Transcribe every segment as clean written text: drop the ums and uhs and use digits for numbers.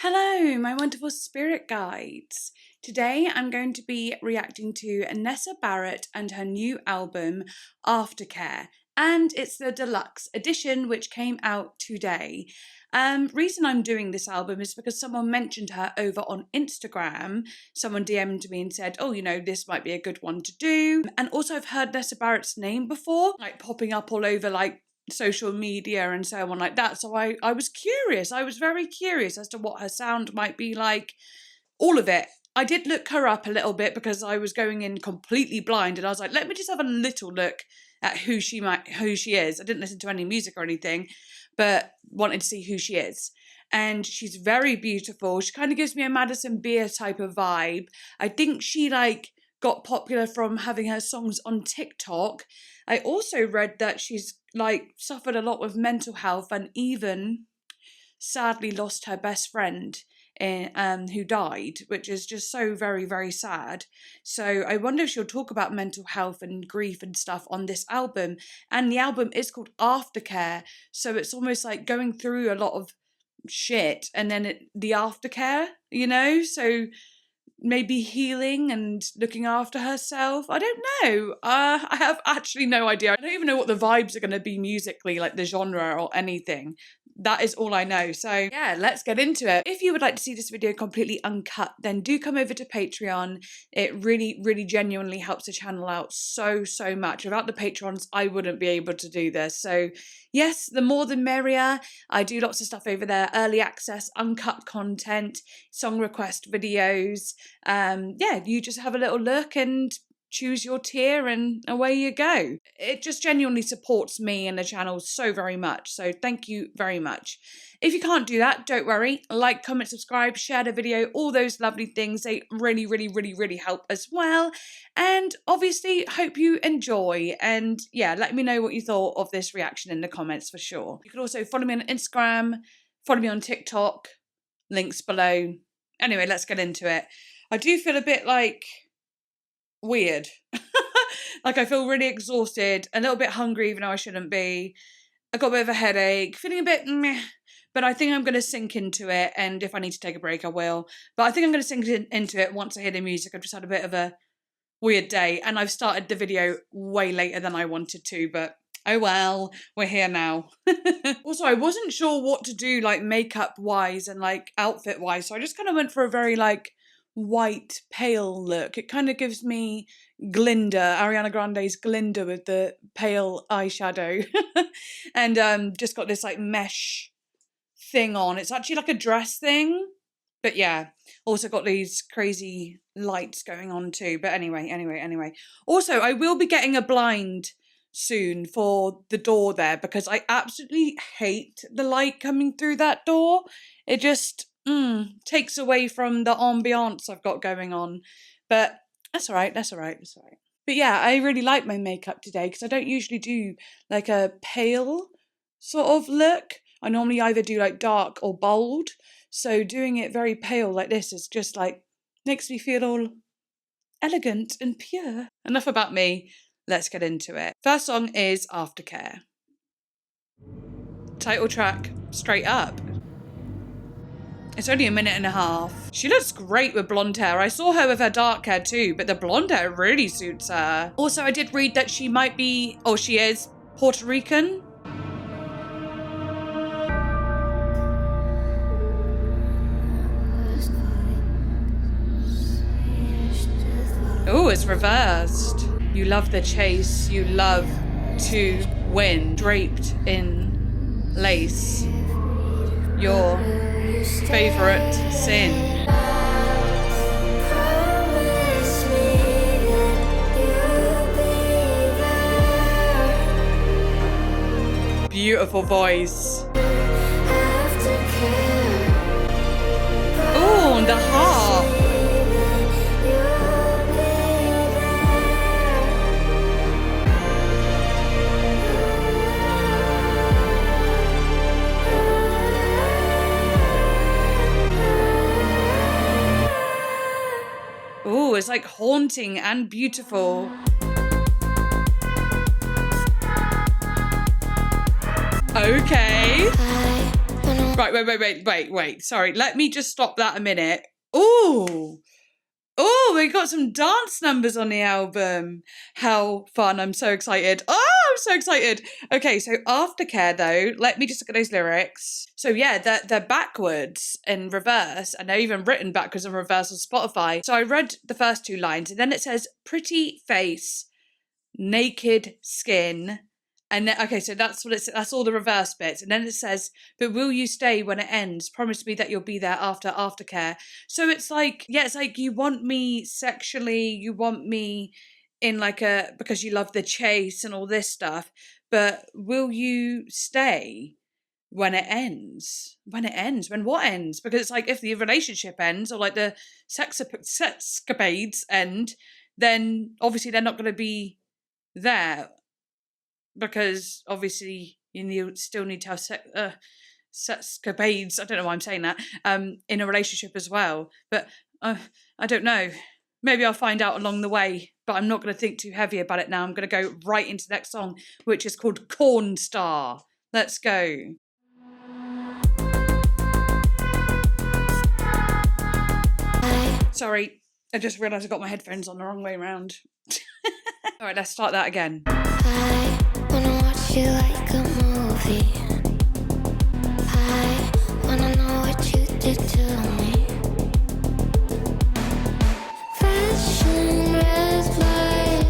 Hello, my wonderful spirit guides. Today I'm going to be reacting to Nessa Barrett and her new album, Aftercare, and it's the deluxe edition which came out today. Reason I'm doing this album is because someone mentioned her over on Instagram. Someone DM'd me and said, oh, this might be a good one to do. And also I've heard Nessa Barrett's name before, like popping up all over social media and so on like that. So I was curious. I was very curious as to what her sound might be like. All of it. I did look her up a little bit because I was going in completely blind and I was like, let me just have a little look at who she is. I didn't listen to any music or anything, but wanted to see who she is. And she's very beautiful. She kind of gives me a Madison Beer type of vibe. I think she got popular from having her songs on TikTok. I also read that she's suffered a lot with mental health and even sadly lost her best friend who died, which is just so very, very sad. So I wonder if she'll talk about mental health and grief and stuff on this album. And the album is called Aftercare, so it's almost like going through a lot of shit and then the aftercare, so maybe healing and looking after herself. I don't know. I have actually no idea. I don't even know what the vibes are going to be musically, like the genre or anything. That is all I know. So yeah, let's get into it. If you would like to see this video completely uncut, then do come over to Patreon. It really, really genuinely helps the channel out so much. Without the patrons, I wouldn't be able to do this. So yes, the more the merrier. I do lots of stuff over there. Early access, uncut content, song request videos. Yeah, you just have a little look and choose your tier and away you go. It just genuinely supports me and the channel so very much. So thank you very much. If you can't do that, don't worry. Like, comment, subscribe, share the video, all those lovely things. They really, really, really, really help as well. And obviously, hope you enjoy. And yeah, let me know what you thought of this reaction in the comments for sure. You can also follow me on Instagram, follow me on TikTok, links below. Anyway, let's get into it. I do feel a bit weird. I feel really exhausted, a little bit hungry even though I shouldn't be. I got a bit of a headache, feeling a bit meh, but I think I'm going to sink into it, and if I need to take a break I will. But I think I'm going to sink into it once I hear the music. I've just had a bit of a weird day and I've started the video way later than I wanted to, but oh well, we're here now. Also, I wasn't sure what to do makeup wise and outfit wise, so I just kind of went for a very white pale look. It kind of gives me Glinda, Ariana Grande's Glinda with the pale eyeshadow. And just got this mesh thing on. It's actually a dress thing, but yeah, also got these crazy lights going on too. But anyway. Also, I will be getting a blind soon for the door there because I absolutely hate the light coming through that door. It just takes away from the ambiance I've got going on. But that's all right. But yeah, I really like my makeup today because I don't usually do a pale sort of look. I normally either do dark or bold. So doing it very pale like this is just makes me feel all elegant and pure. Enough about me. Let's get into it. First song is Aftercare. Title track, Straight Up. It's only 1.5 minutes. She looks great with blonde hair. I saw her with her dark hair too, but the blonde hair really suits her. Also, I did read that she might be, or she is, Puerto Rican. Oh, it's reversed. You love the chase, you love to win. Draped in lace. Your favorite sin. Beautiful voice. Oh, and the harp. Oh, it's haunting and beautiful. Okay. Right, wait. Sorry, let me just stop that a minute. Ooh. Oh, we got some dance numbers on the album. How fun. I'm so excited. Oh, I'm so excited. Okay, so Aftercare though, let me just look at those lyrics. So yeah, they're backwards in reverse, and they're even written backwards and reverse on Spotify. So I read the first 2 lines, and then it says pretty face, naked skin. And then, okay, so that's what that's all the reverse bits. And then it says, but will you stay when it ends? Promise me that you'll be there after Aftercare. So it's like, yeah, it's like you want me sexually, you want me in like because you love the chase and all this stuff, but will you stay when it ends? When what ends? Because it's like if the relationship ends or like the sexcapades end, then obviously they're not going to be there. Because obviously you still need to have sexcapades, I don't know why I'm saying that, in a relationship as well. But I don't know. Maybe I'll find out along the way, but I'm not going to think too heavy about it now. I'm going to go right into the next song, which is called RNSTAR. Let's go. Sorry, I just realised I got my headphones on the wrong way around. All right, let's start that again. I wanna watch you like a movie. I wanna know what you did to me. Flashing red light.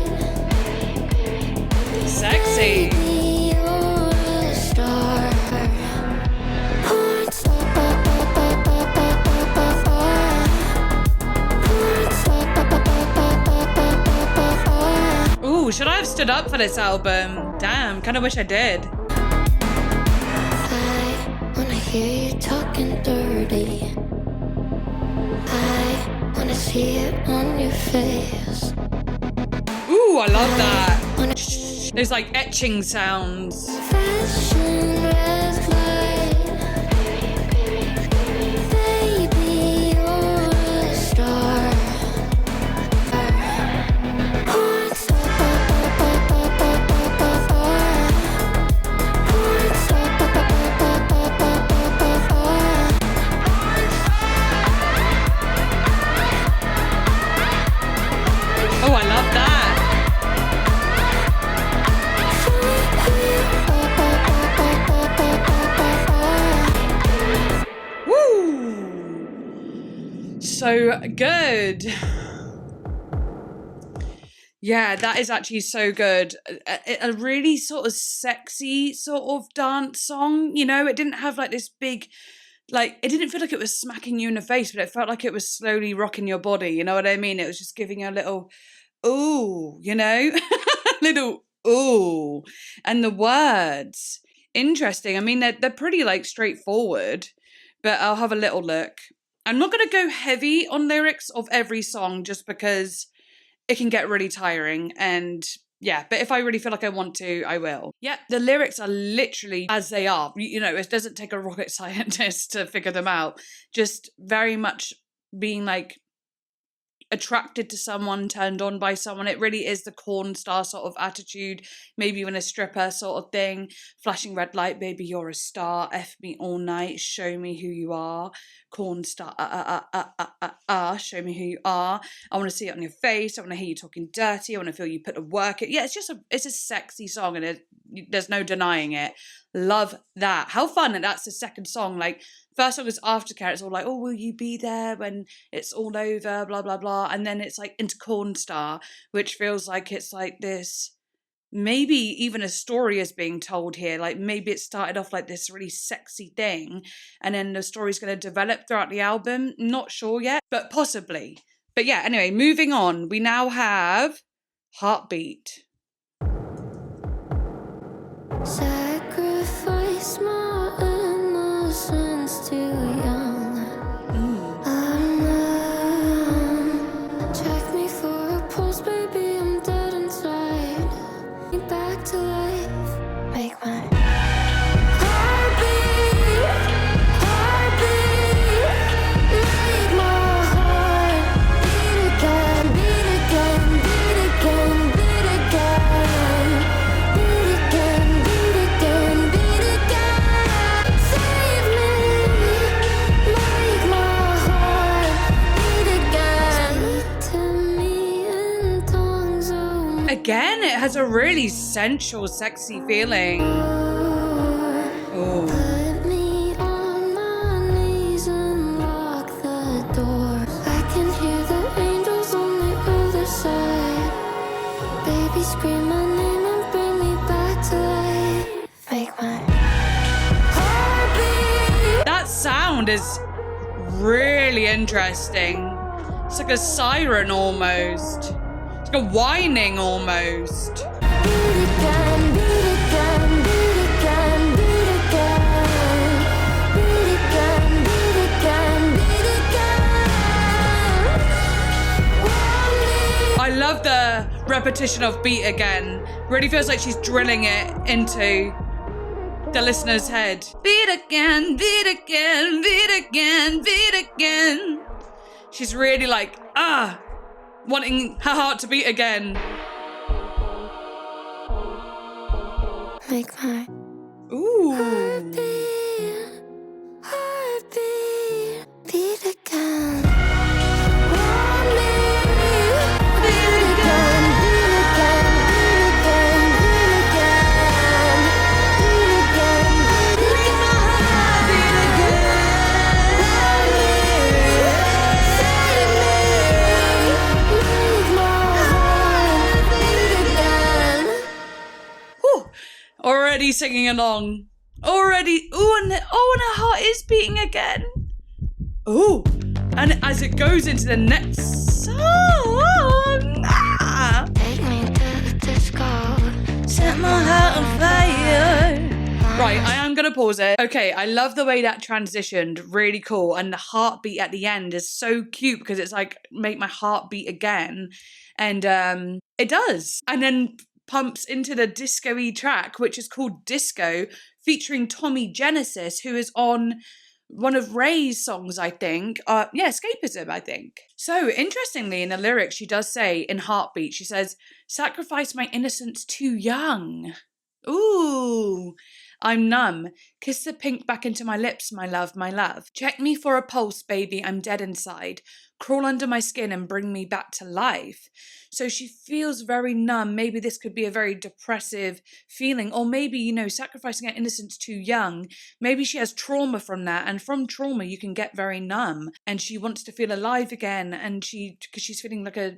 Sexy. Baby, you're a star. Porn star, Ooh, should I have stood up for this album? Damn, kind of wish I did. I wanna hear you talking dirty. I wanna see it on your face. Ooh, I love that. There's like etching sounds. Flashing red light. Baby, you're a star. Oh, I love that. Woo! So good. Yeah, that is actually so good. A really sort of sexy sort of dance song, you know? It didn't have like this big, like, it didn't feel like it was smacking you in the face, but it felt like it was slowly rocking your body, you know what I mean? It was just giving you a little, ooh, you know? Little, ooh. And the words, interesting. I mean, they're pretty, like, straightforward, but I'll have a little look. I'm not going to go heavy on lyrics of every song just because it can get really tiring, and yeah, but if I really feel like I want to, I will. Yeah, the lyrics are literally as they are. You know, it doesn't take a rocket scientist to figure them out. Just very much being like attracted to someone, turned on by someone. It really is the RNSTAR sort of attitude, maybe even a stripper sort of thing. Flashing red light, baby, you're a star. F me all night, show me who you are. RNSTAR, show me who you are. I want to see it on your face. I want to hear you talking dirty. I want to feel you put the work in. Yeah, it's a sexy song, and there's no denying it. Love that. How fun that that's the second song. Like, first song is Aftercare. It's all like, oh, will you be there when it's all over, blah, blah, blah. And then it's like into RNSTAR, which feels like it's like this, maybe even a story is being told here. Like maybe it started off like this really sexy thing, and then the story's going to develop throughout the album. Not sure yet, but possibly. But yeah, anyway, moving on. We now have Heartbeat. Sacrifice my innocence too young. I'm numb. Check me for a pulse, baby, I'm dead inside. Me back to life. Make my heartbeat, make my heart beat again, beat again, beat again, beat again, beat again, beat again. has a really sensual, sexy feeling. Oh. Put me on my knees and lock the door. I can hear the angels on the other side. Baby, scream my name and bring me back to life. Make my heart beat. That sound is really interesting. It's like a siren almost. It's like a whining almost. Beat again, beat again, beat again, beat again. Beat again, beat again, beat again. Want me. I love the repetition of beat again. Really feels like she's drilling it into the listener's head. Beat again, beat again, beat again, beat again. She's really like, wanting her heart to beat again. Make my Ooh. heartbeat, heartbeat, beat again. Want me. Beat again, beat again, beat again, beat again. Beat again, beat again, beat again. Want me. Save me. Make my heart beat again. Whew. Already singing along. Already. Ooh, and her heart is beating again. Ooh. And as it goes into the next song. Take me to the disco. Set my heart on fire. Right, I am going to pause it. Okay, I love the way that transitioned. Really cool. And the heartbeat at the end is so cute because it's like, make my heart beat again. And it does. And then pumps into the disco-y track, which is called Disco, featuring Tommy Genesis, who is on one of Ray's songs, I think. Escapism, I think. So, interestingly, in the lyrics, she does say, in Heartbeat, she says, sacrifice my innocence too young. Ooh. I'm numb. Kiss the pink back into my lips, my love, my love. Check me for a pulse, baby, I'm dead inside. Crawl under my skin and bring me back to life. So she feels very numb. Maybe this could be a very depressive feeling. Or maybe, sacrificing her innocence too young. Maybe she has trauma from that. And from trauma, you can get very numb. And she wants to feel alive again. And because she's feeling like a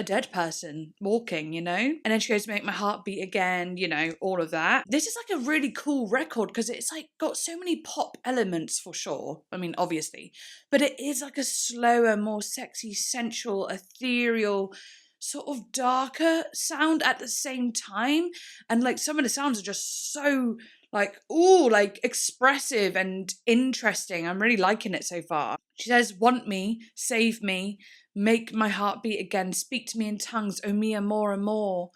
dead person walking, And then she goes, make my heart beat again, all of that. This is like a really cool record because it's like got so many pop elements for sure. I mean, obviously. But it is like a slower, more sexy, sensual, ethereal, sort of darker sound at the same time. And like some of the sounds are just so like expressive and interesting. I'm really liking it so far. She says, want me, save me, make my heart beat again, speak to me in tongues, oh me more and more.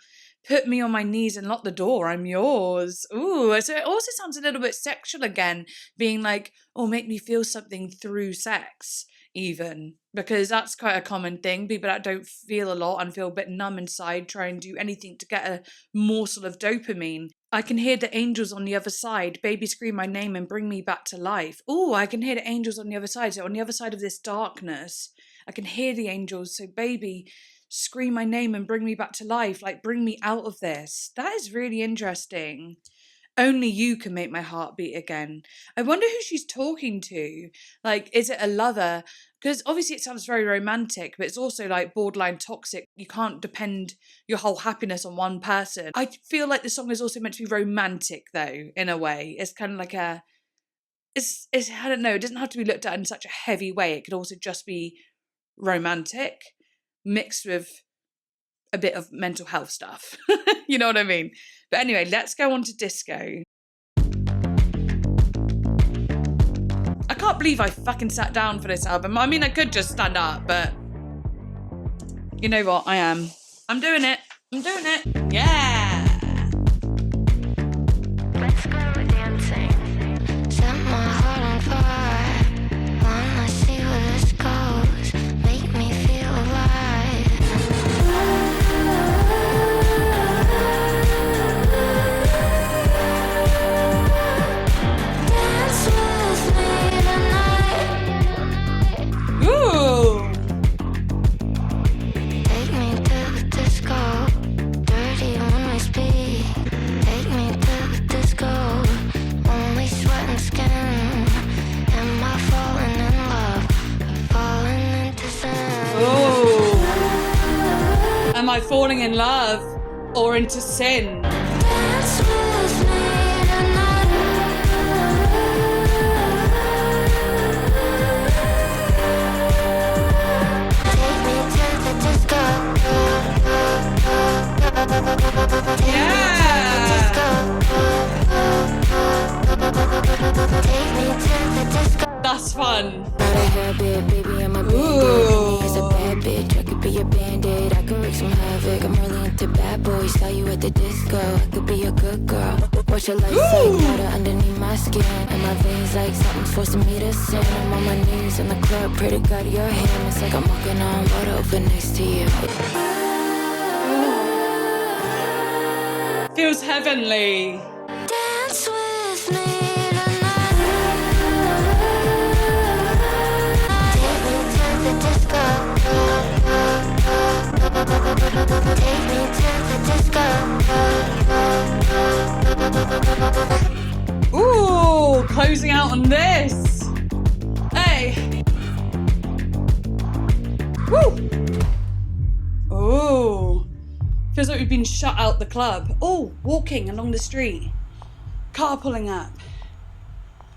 Put me on my knees and lock the door, I'm yours. Ooh, so it also sounds a little bit sexual again, being like, make me feel something through sex, even. Because that's quite a common thing. People that don't feel a lot and feel a bit numb inside try and do anything to get a morsel of dopamine. I can hear the angels on the other side. Baby, scream my name and bring me back to life. Ooh, I can hear the angels on the other side. So on the other side of this darkness, I can hear the angels. So baby, scream my name and bring me back to life. Like, bring me out of this. That is really interesting. Only you can make my heart beat again. I wonder who she's talking to. Like, is it a lover? Because obviously it sounds very romantic, but it's also like borderline toxic. You can't depend your whole happiness on one person. I feel like the song is also meant to be romantic though, in a way. It's kind of like it's I don't know, it doesn't have to be looked at in such a heavy way. It could also just be romantic mixed with a bit of mental health stuff. You know what I mean? But anyway, let's go on to Disco. I can't believe I fucking sat down for this album. I mean, I could just stand up, but you know what? I'm doing it. I'm doing it. Yeah. Let's go dancing. Set my heart on fire. Wanna see where this goes. Make me feel alive. Dance with me tonight. Ooh. Take me to the disco. Dirty when we I falling in love or into sin? Dance with me tonight. Take me to the disco. Yeah. Take me to the disco. That's fun. Not a habit, baby, I'm a bandit. Is a bad bitch, I could be a band-aid. I could wreak some havoc. I'm really into bad boys. Saw you at the disco. I could be a good girl. Watch your lights like water underneath my skin, and my veins like something's forcing me to sin. I'm on my knees in the club, pray to God your hand. It's like I'm walking on water over next to you. Feels heavenly. Dance with me. Take me to the disco. Ooh, closing out on this. Hey. Woo. Ooh. Feels like we've been shut out the club. Oh, walking along the street. Car pulling up.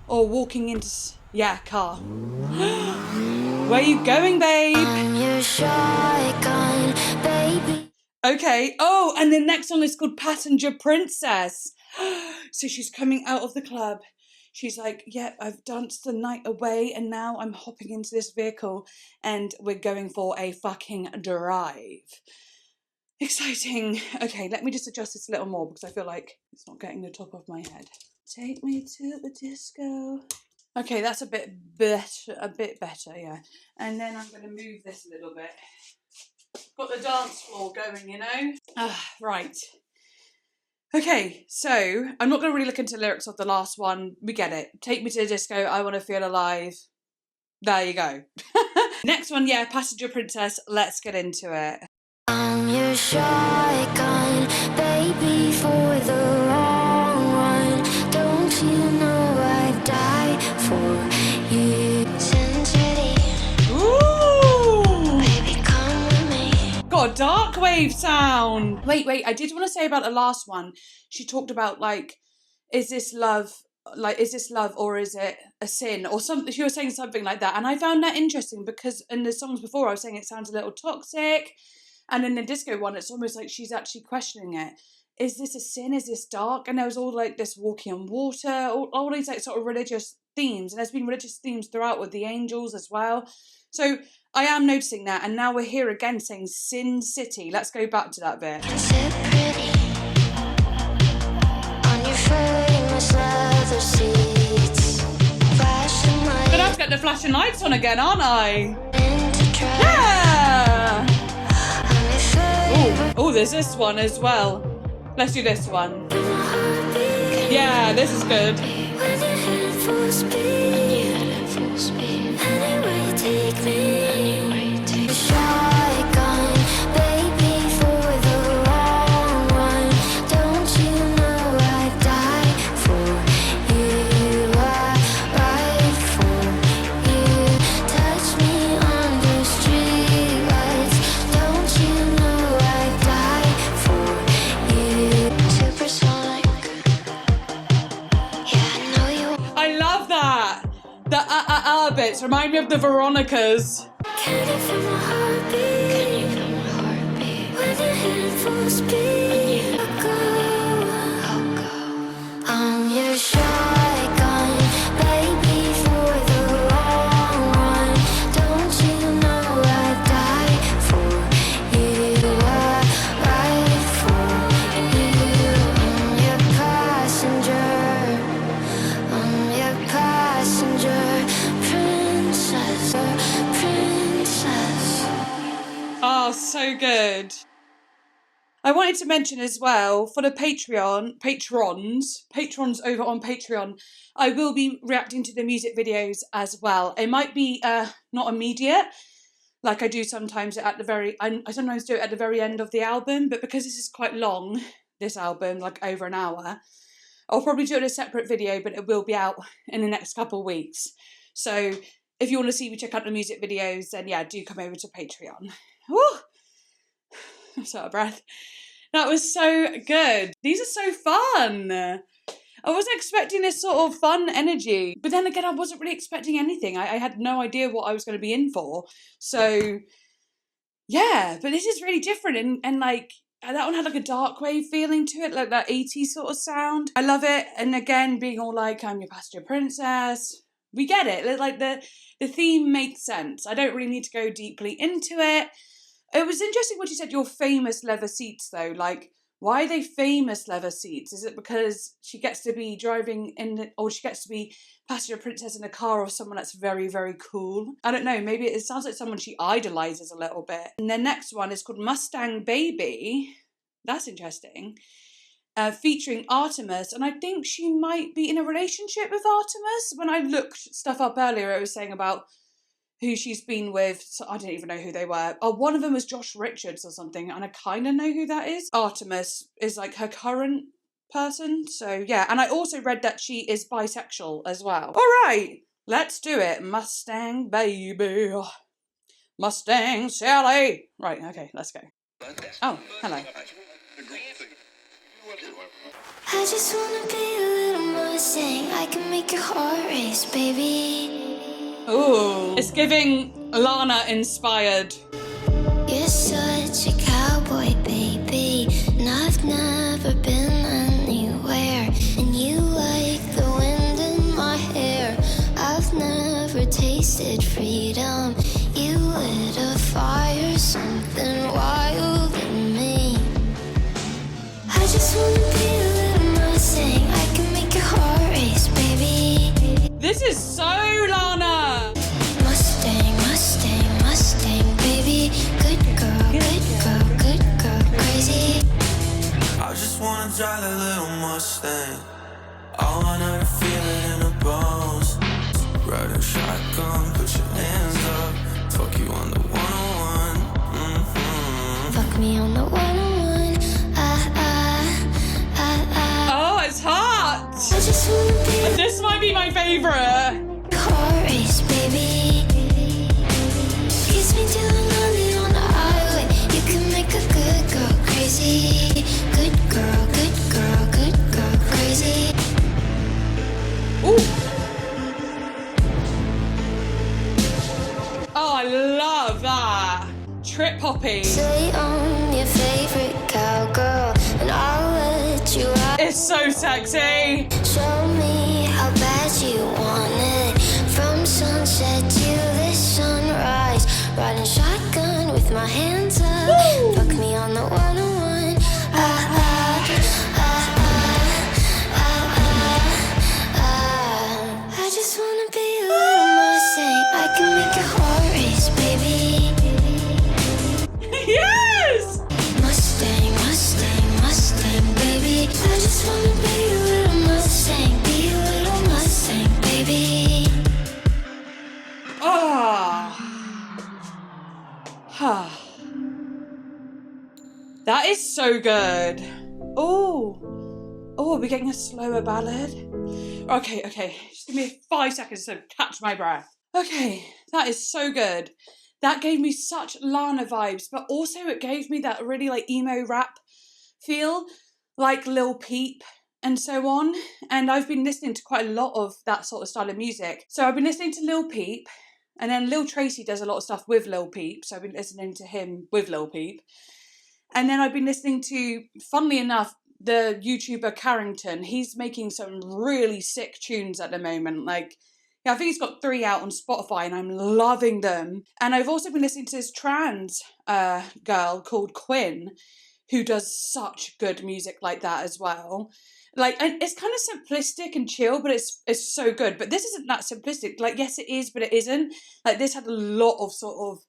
Or walking into... Yeah, car. Where you going, babe? I'm your shotgun, baby. Okay. Oh, and the next song is called Passenger Princess. So she's coming out of the club. She's like, yeah, I've danced the night away and now I'm hopping into this vehicle and we're going for a fucking drive. Exciting. Okay, let me just adjust this a little more because I feel like it's not getting the top of my head. Take me to the disco. Okay, that's a bit better, yeah. And then I'm going to move this a little bit. Got the dance floor going, you know? Right. Okay, so I'm not going to really look into the lyrics of the last one. We get it. Take me to the disco, I want to feel alive. There you go. Next one, yeah, Passenger Princess. Let's get into it. I'm your shotgun, baby, for the long run. Don't you know I'd die for you? Sin City. Ooh! Baby, come with me. Got a dark wave sound. Wait, I did want to say about the last one. She talked about, like, is this love or is it a sin or something? She was saying something like that, and I found that interesting because in the songs before I was saying it sounds a little toxic, and in the disco one it's almost like she's actually questioning it. Is this a sin? Is this dark? And there was all like this walking on water, all these like sort of religious themes, and there's been religious themes throughout with the angels as well. So I am noticing that, and now we're here again saying Sin City. Let's go back to that bit. Sit pretty on your famous leather seats. Flashing lights. Gonna have to get the flashing lights on again, aren't I? Into traffic. Yeah! I'm your favorite. Oh, there's this one as well. Let's do this one. My heartbeat. Yeah, this is good. When you're heading full speed. Anywhere you take me. Shotgun, baby, for the long run. Don't you know I'd die for you? I'd ride for you. Touch me under streetlights. Don't you know I'd die for you? Supersonic. Yeah, I know you. I love that. The bits remind me of the Veronicas. Can you feel my heartbeat? When you're heading full speed, I'll go. I'm your shotgun, baby, for the long run. Don't you know I'd die for you? I'd ride for you. I'm your passenger. I'm your passenger, princess. Oh, so good. I wanted to mention as well, for the patrons over on Patreon, I will be reacting to the music videos as well. It might be not immediate, like I do sometimes at the very, I sometimes do it at the very end of the album, but because this is quite long, this album, like over an hour, I'll probably do it a separate video, but it will be out in the next couple of weeks. So if you want to see me check out the music videos, then yeah, do come over to Patreon. Woo! I'm so out of breath. That was so good. These are so fun. I wasn't expecting this sort of fun energy. But then again, I wasn't really expecting anything. I had no idea what I was going to be in for. So, yeah. But this is really different. And like, that one had like a dark wave feeling to it. Like that 80s sort of sound. I love it. And again, being all like, I'm your passenger princess. We get it. Like the theme makes sense. I don't really need to go deeply into it. It was interesting what you said, your famous leather seats though. Like, why are they famous leather seats? Is it because she gets to be driving or she gets to be passenger princess in a car of someone that's very, very cool? I don't know, maybe it sounds like someone she idolises a little bit. And the next one is called Mustang Baby. That's interesting. Featuring Artemis, and I think she might be in a relationship with Artemis. When I looked stuff up earlier, it was saying about who she's been with, so I didn't even know who they were. Oh, one of them was Josh Richards or something, and I kind of know who that is. Artemis is like her current person, so yeah. And I also read that she is bisexual as well. All right, let's do it. Mustang Baby. Mustang Sally. Right, okay, let's go. Oh, hello. I just wanna be a little Mustang. I can make your heart race, baby. Ooh, it's giving Lana inspired. You're such a cowboy, baby, and I've never been anywhere. And you like the wind in my hair. I've never tasted freedom. You lit a fire, something wild in me. I just wanna be a little Mustang. I can make your heart race, baby. This is so Lana. Mustang, Mustang, Mustang, baby. Good girl, good girl, good girl, crazy. I just wanna drive that little Mustang. I wanna feel it in the bones. Riding shotgun, put your hands up. Fuck you on the 101. Fuck me on the 101. Oh, it's hot. I just wanna be This might be my favourite. car race, baby. Kiss me till I'm landing on the highway. You can make a good girl crazy. Good girl, good girl, good girl, crazy. Ooh. Oh, I love that. Trip hoppy. Say I'm your favorite cowgirl, and I'll let you out. It's so sexy. Show me how bad you want it. From sunset to the sunrise. Riding shotgun with my hands up. Woo! Fuck me on the 101. I just wanna be a little Mustang. I can make your heart race, baby. Yes! Mustang, Mustang, Mustang, baby. I just wanna be a little Mustang. Be a little Mustang, baby. Ah. That is so good. Oh. Oh, are we getting a slower ballad? Okay. Just give me 5 seconds to catch my breath. Okay, that is so good. That gave me such Lana vibes, but also it gave me that really like emo rap feel, like Lil Peep and so on. And I've been listening to quite a lot of that sort of style of music. So I've been listening to Lil Peep, and then Lil Tracy does a lot of stuff with Lil Peep, so I've been listening to him with Lil Peep. And then I've been listening to, funnily enough, the YouTuber Carrington. He's making some really sick tunes at the moment. Like, yeah, I think he's got 3 out on Spotify and I'm loving them. And I've also been listening to this trans girl called Quinn, who does such good music like that as well. Like, and it's kind of simplistic and chill, but it's so good. But this isn't that simplistic. Like, yes, it is, but it isn't. Like, this had a lot of sort of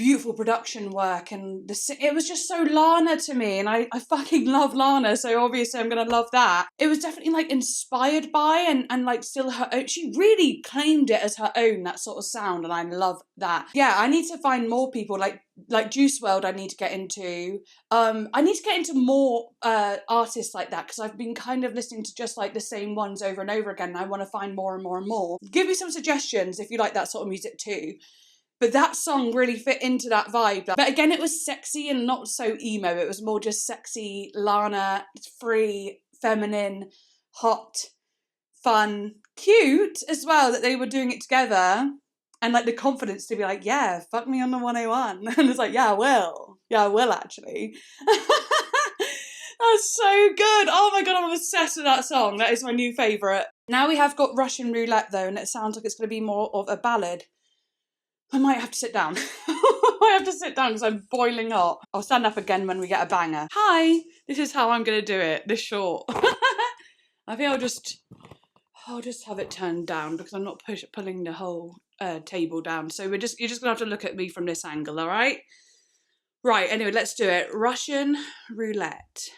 beautiful production work, and it was just so Lana to me, and I fucking love Lana, so obviously I'm gonna love that. It was definitely like inspired by and like still her own. She really claimed it as her own, that sort of sound, and I love that. Yeah, I need to find more people like Juice WRLD. I need to get into. I need to get into more artists like that, because I've been kind of listening to just like the same ones over and over again, and I want to find more and more and more. Give me some suggestions if you like that sort of music too. But that song really fit into that vibe. But again, it was sexy and not so emo. It was more just sexy, Lana, free, feminine, hot, fun, cute as well that they were doing it together. And like the confidence to be like, yeah, fuck me on the 101. And it's like, yeah, I will. Yeah, I will actually. That's so good. Oh my God, I'm obsessed with that song. That is my new favourite. Now we have got Russian Roulette though, and it sounds like it's going to be more of a ballad. I might have to sit down. I might have to sit down because I'm boiling hot. I'll stand up again when we get a banger. Hi, this is how I'm going to do it, this short. I think I'll just have it turned down because I'm not pulling the whole table down. So you're just going to have to look at me from this angle, all right? Right, anyway, let's do it. Russian Roulette.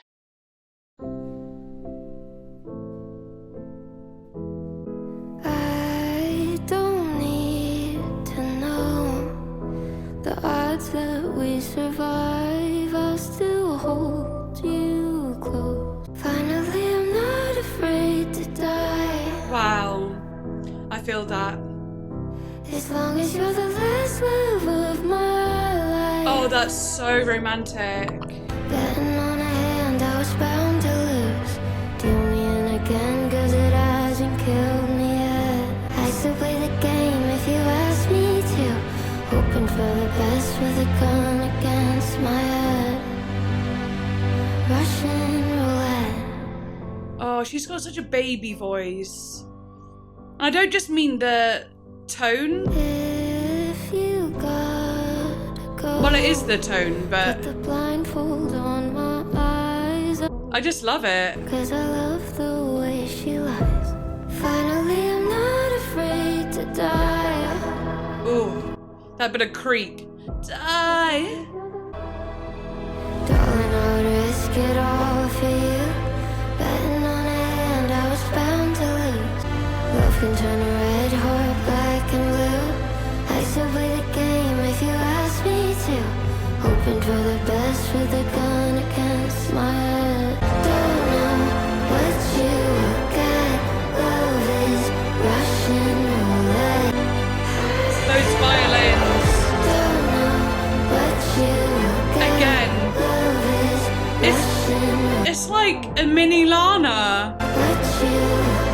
I don't need to know the odds that we survive. I'll still hold you close. Finally, I'm not afraid to die. Wow, I feel that. As long as you're the last love of my life. Oh, that's so romantic. Betting on a hand I was bound to lose. Do me in again, cause it hasn't killed me yet. I still play the game if you ask me to. Hoping for the best with a gun against my head. Russian roulette. Oh, she's got such a baby voice. And I don't just mean the tone. If you gotta go, Well, it is the tone, put but the blindfold on my eyes. I just love it. Cause I love the way she lies. Finally, I'm not afraid to die. Ooh, that bit of creak. Die. Darling, I would risk it all for you. Betting on a hand I was bound to lose. Love can turn a red heart black and blue. I still play the game if you ask me to. Hoping for the best with a gun against my head. Don't know what you got. Love is Russian roulette. Those violins. Don't know what you got. Again. Love is Russian. It's like a mini Lana. What you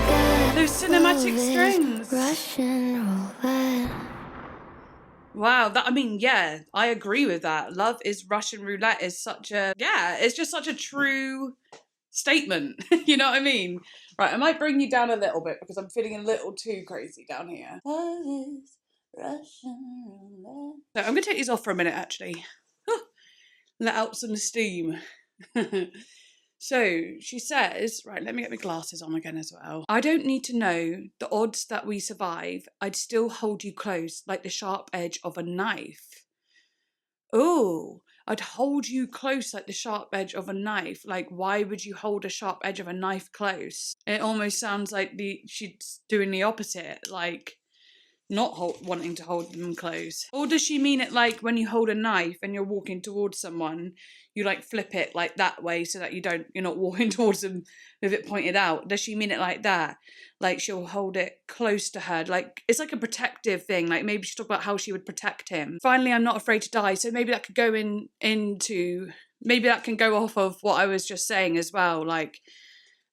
got. Those cinematic Love is strings. Russian roulette. Wow, yeah, I agree with that. Love is Russian Roulette is such a, it's just such a true statement. You know what I mean? Right, I might bring you down a little bit because I'm feeling a little too crazy down here. Love is Russian Roulette. So I'm going to take these off for a minute, actually. Let out some steam. So she says, right, let me get my glasses on again as well. I don't need to know the odds that we survive. I'd still hold you close like the sharp edge of a knife. Oh, I'd hold you close like the sharp edge of a knife. Like, why would you hold a sharp edge of a knife close? It almost sounds like she's doing the opposite, like not wanting to hold them close. Or does she mean it like when you hold a knife and you're walking towards someone, you like flip it like that way so that you're not walking towards them with it pointed out? Does she mean it like that? Like she'll hold it close to her, like it's like a protective thing. Like maybe she's talking about how she would protect him. Finally, I'm not afraid to die. So maybe that could go maybe that can go off of what I was just saying as well. Like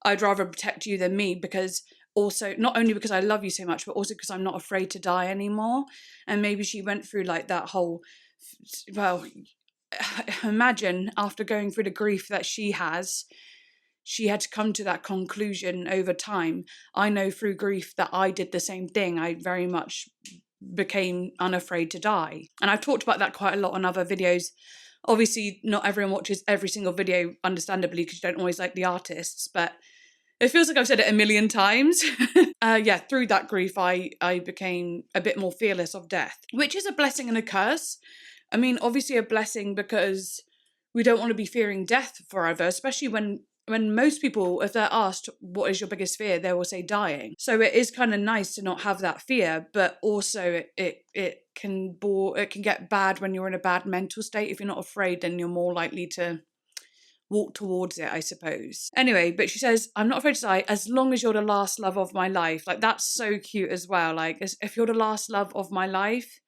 I'd rather protect you than me, because also not only because I love you so much, but also because I'm not afraid to die anymore. And maybe she went through like that whole, well, imagine after going through the grief that she had to come to that conclusion over time. I know through grief that I did the same thing. I very much became unafraid to die. And I've talked about that quite a lot on other videos. Obviously, not everyone watches every single video, understandably, because you don't always like the artists, but it feels like I've said it a million times. Through that grief, I became a bit more fearless of death, which is a blessing and a curse. I mean, obviously a blessing because we don't want to be fearing death forever, especially when most people, if they're asked, what is your biggest fear, they will say dying. So it is kind of nice to not have that fear, but also it can get bad when you're in a bad mental state. If you're not afraid, then you're more likely to walk towards it, I suppose. Anyway, but she says, I'm not afraid to die as long as you're the last love of my life. Like, that's so cute as well. Like, if you're the last love of my life,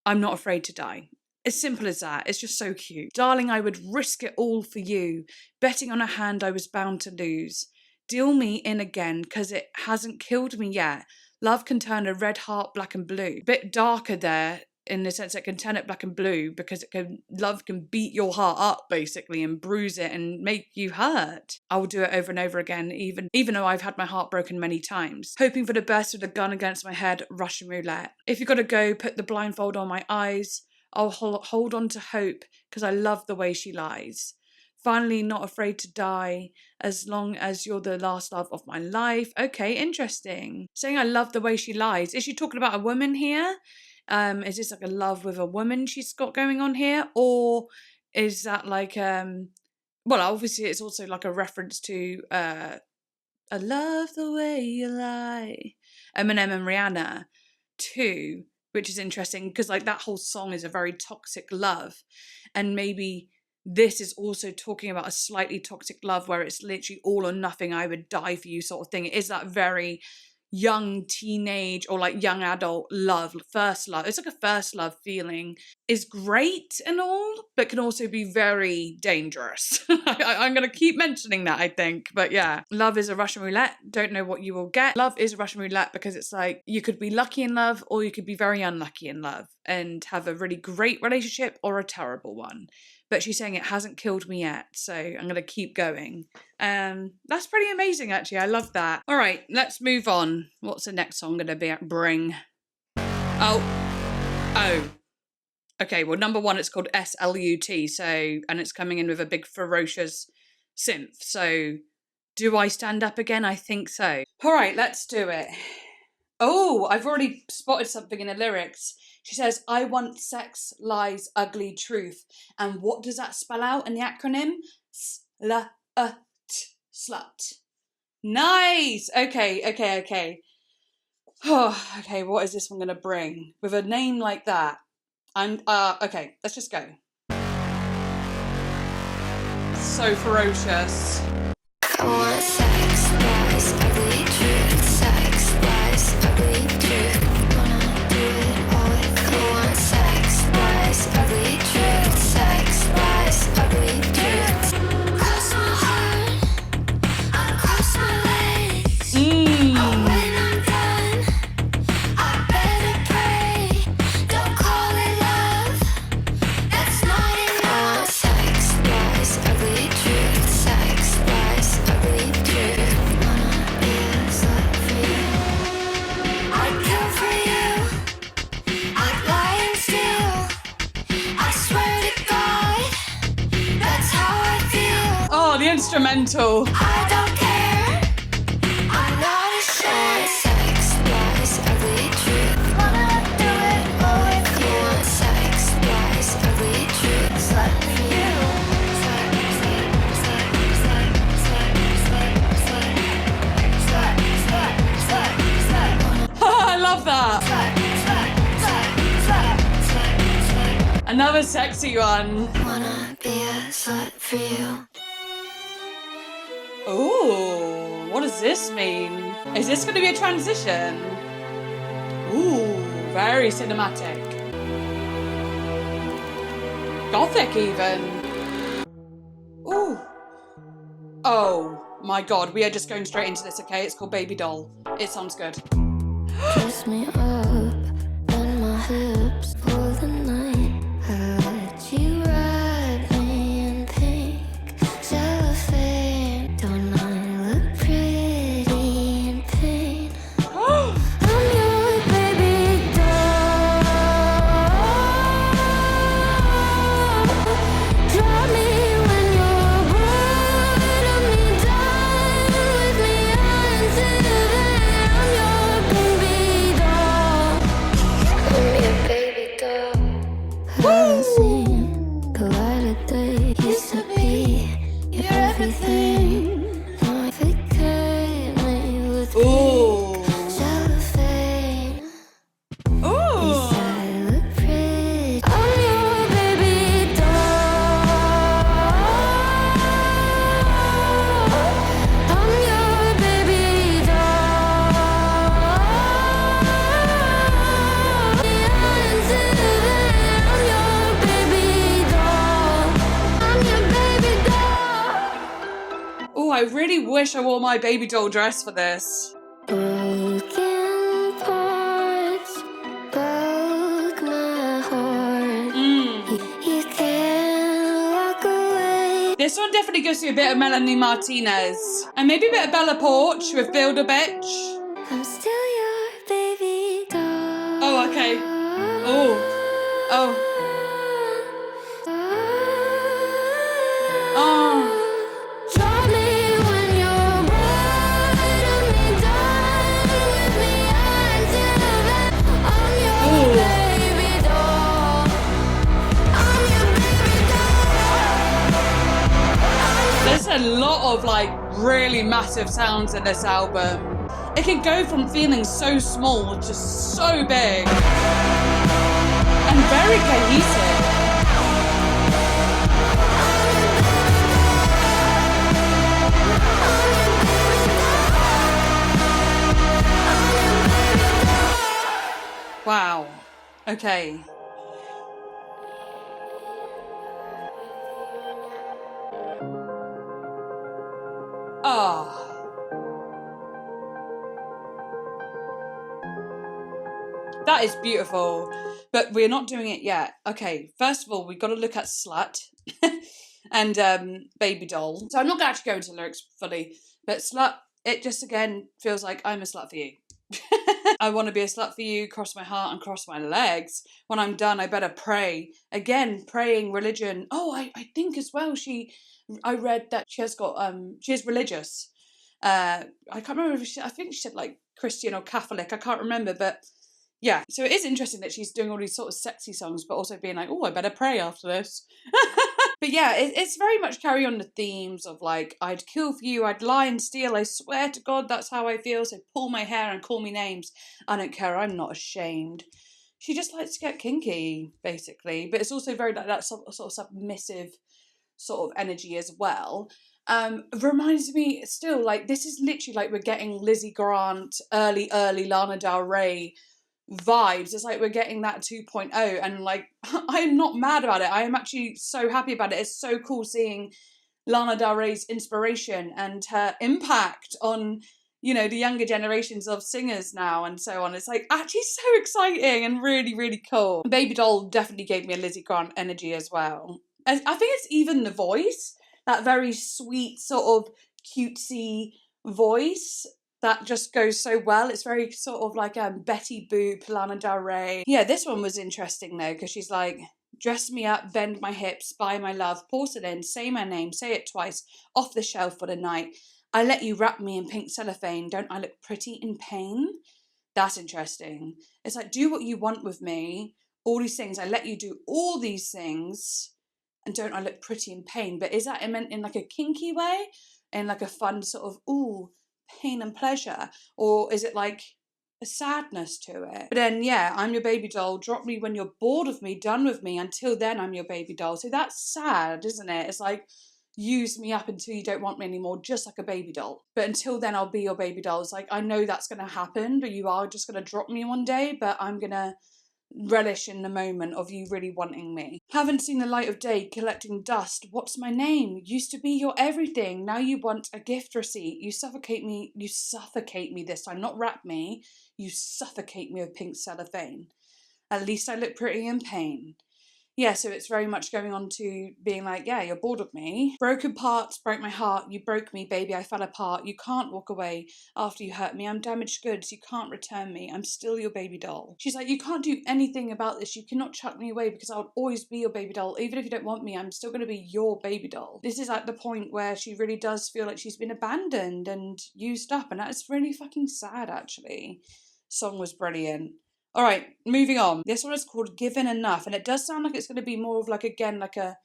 I'm not afraid to die. As simple as that. It's just so cute. Darling, I would risk it all for you. Betting on a hand I was bound to lose. Deal me in again, 'cause it hasn't killed me yet. Love can turn a red heart black and blue. Bit darker there, in the sense it can turn it black and blue, because love can beat your heart up, basically, and bruise it and make you hurt. I will do it over and over again, even though I've had my heart broken many times. Hoping for the best with a gun against my head, Russian roulette. If you gotta go, put the blindfold on my eyes. I'll hold on to hope, because I love the way she lies. Finally, not afraid to die, as long as you're the last love of my life. Okay, interesting. Saying I love the way she lies. Is she talking about a woman here? Is this like a love with a woman she's got going on here? Or is that like, well, obviously it's also like a reference to, I love the way you lie, Eminem and Rihanna too, which is interesting, because like that whole song is a very toxic love. And maybe this is also talking about a slightly toxic love where it's literally all or nothing, I would die for you sort of thing. It is that very young teenage or like young adult love, first love. It's like a first love feeling. Is great and all, but can also be very dangerous. I'm going to keep mentioning that, I think. But yeah, love is a Russian roulette. Don't know what you will get. Love is a Russian roulette because it's like you could be lucky in love or you could be very unlucky in love and have a really great relationship or a terrible one. But she's saying it hasn't killed me yet, so I'm going to keep going. That's pretty amazing, actually. I love that. All right, let's move on. What's the next song going to bring? Oh. Okay, well, number one, it's called S.L.T, and it's coming in with a big ferocious synth. So, do I stand up again? I think so. All right, let's do it. Oh, I've already spotted something in the lyrics. She says, I want sex, lies, ugly truth. And what does that spell out in the acronym? S-L-T, slut. Nice! Okay. Oh, okay, what is this one going to bring? With a name like that. Okay, let's just go. So ferocious. I want sex, lies, ugly truth. Sex, lies, ugly truth. Wanna do it all with you. I want sex, lies, ugly truth. Sex, lies, ugly truth. Cross my heart, across my legs. Oh, when I'm done, I better pray. Don't call it love, that's not enough. I want sex, lies, ugly truth. Sex, lies, ugly truth. Wanna be a slut for you. I'd kill for you. I'd lie and steal. I swear to God, that's how I feel. Oh, the instrumental. I don't care. I'm not ashamed. Sex, lies, ugly truth. Wanna do it all with you. I want sex, lies, ugly truth. Slut for you. Slut, slut, slut, slut, slut, slut, slut, slut, slut, slut, slut. I love that. Slut, slut, slut, slut, slut, slut. Another sexy one. Wanna be a slut for you. Ooh, what does this mean? Is this going to be a transition? Ooh, very cinematic. Gothic even. Ooh. Oh my god, we are just going straight into this, okay? It's called Babydoll. It sounds good. Kiss me up, bend my hips for the night. Let you ride me in pink cellophane. Don't I look pretty in pain? I'm your baby doll. Drop me when you're bored of me. Die with me until then. I'm your baby doll. I'm your baby doll. Haven't seen the light of day. Used to be your everything. Now I forget me with Ooh. cellophane. Ooh. I look pretty. I'm your baby doll. I'm your baby doll. Until then, I really wish I wore my baby doll dress for this. Broken parts broke my heart. You can't walk away. This one definitely gives you a bit of Melanie Martinez. And maybe a bit of Bella Porch with Build a Bitch. I'm still your baby doll. Oh, okay. Oh. Oh. Oh. Draw me when you're bored of me, done with me until then. I'm your baby doll. I'm your baby doll. There's a lot of like really massive sounds in this album. It can go from feeling so small to so big and very cohesive. Wow. Okay. Ah. That is beautiful, but we're not doing it yet. Okay, first of all, we've got to look at Slut and Baby Doll. So I'm not going to actually go into the lyrics fully, but Slut, it just again feels like I'm a slut for you. I want to be a slut for you, cross my heart and cross my legs. When I'm done, I better pray. Again, praying, religion. Oh, I think as well, I read that she is religious. I can't remember if I think she said like Christian or Catholic, I can't remember, but yeah. So it is interesting that she's doing all these sort of sexy songs, but also being like, oh, I better pray after this. But yeah, it's very much carry on the themes of like, I'd kill for you, I'd lie and steal, I swear to God that's how I feel, so pull my hair and call me names. I don't care, I'm not ashamed. She just likes to get kinky, basically. But it's also very like that sort of submissive sort of energy as well. Reminds me still, like, this is literally like we're getting Lizzie Grant, early Lana Del Rey vibes. It's like we're getting that 2.0, and like I'm not mad about it. I am actually so happy about it. It's so cool seeing Lana Del Rey's inspiration and her impact on, you know, the younger generations of singers now and so on. It's like actually so exciting and really, really cool. Baby Doll definitely gave me a Lizzie Grant energy as well. I think it's even the voice, that very sweet sort of cutesy voice that just goes so well. It's very sort of like Betty Boop, Lana Del Rey. Yeah, this one was interesting though, because she's like, dress me up, bend my hips, buy my love, porcelain, say my name, say it twice, off the shelf for the night. I let you wrap me in pink cellophane, don't I look pretty in pain? That's interesting. It's like, do what you want with me, all these things, I let you do all these things, and don't I look pretty in pain? But is that meant in like a kinky way? In like a fun sort of, ooh, pain and pleasure? Or is it like a sadness to it? But then, yeah, I'm your baby doll. Drop me when you're bored of me, done with me. Until then, I'm your baby doll. So that's sad, isn't it? It's like, use me up until you don't want me anymore, just like a baby doll. But until then, I'll be your baby doll. It's like, I know that's going to happen, but you are just going to drop me one day, but I'm going to relish in the moment of you really wanting me. Haven't seen the light of day, collecting dust. What's my name? Used to be your everything. Now you want a gift receipt. You suffocate me this time, not wrap me. You suffocate me with pink cellophane. At least I look pretty in pain. Yeah, so it's very much going on to being like, yeah, you're bored of me. Broken parts broke my heart. You broke me, baby, I fell apart. You can't walk away after you hurt me. I'm damaged goods. You can't return me. I'm still your baby doll. She's like, you can't do anything about this. You cannot chuck me away because I'll always be your baby doll. Even if you don't want me, I'm still going to be your baby doll. This is at the point where she really does feel like she's been abandoned and used up. And that's really fucking sad, actually. Song was brilliant. All right, moving on. This one is called Given Enough, and it does sound like it's going to be more of like, again, like a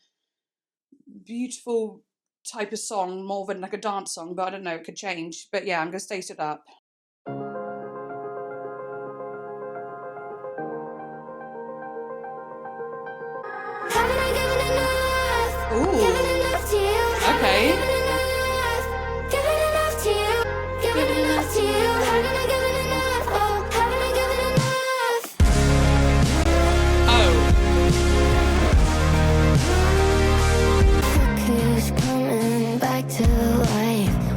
beautiful type of song, more than like a dance song, but I don't know, it could change. But yeah, I'm going to stay stood up. Haven't I given enough? Ooh. Given enough to you? Okay. Given enough to you? Given enough to you? Haven't I given enough? Oh, haven't I given enough? Look who's coming back to life.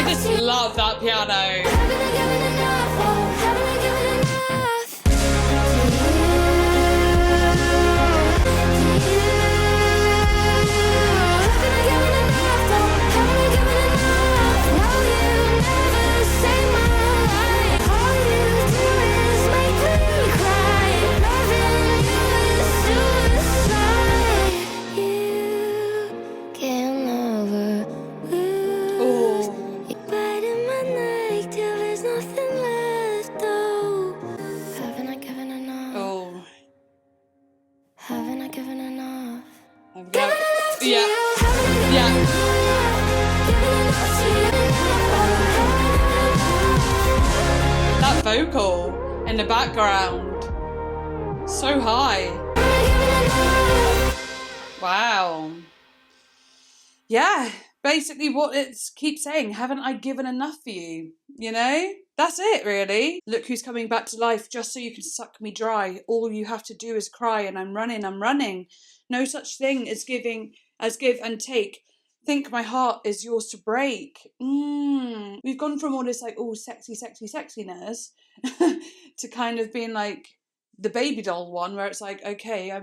I just love that piano. Haven't I given enough? Oh, haven't I given enough? Haven't I given enough? Oh, haven't I given enough? No, you never saved my life. All you do is make me cry. Loving you is suicide. You can never lose. Oh, You bite in my neck till there's nothing left. Oh, haven't I given enough? oh. Haven't I given enough? I've Given got, enough to yeah, you. Haven't I given yeah. enough? Given enough to you. That vocal in the background, so high. Haven't I given enough? Wow. Yeah, basically what it keeps saying, haven't I given enough for you? You know? That's it, really. Look who's coming back to life just so you can suck me dry. All you have to do is cry and I'm running, I'm running. No such thing as give and take. Think my heart is yours to break. We've gone from all this like, oh, sexy, sexy, sexiness to kind of being like the baby doll one where it's like, okay,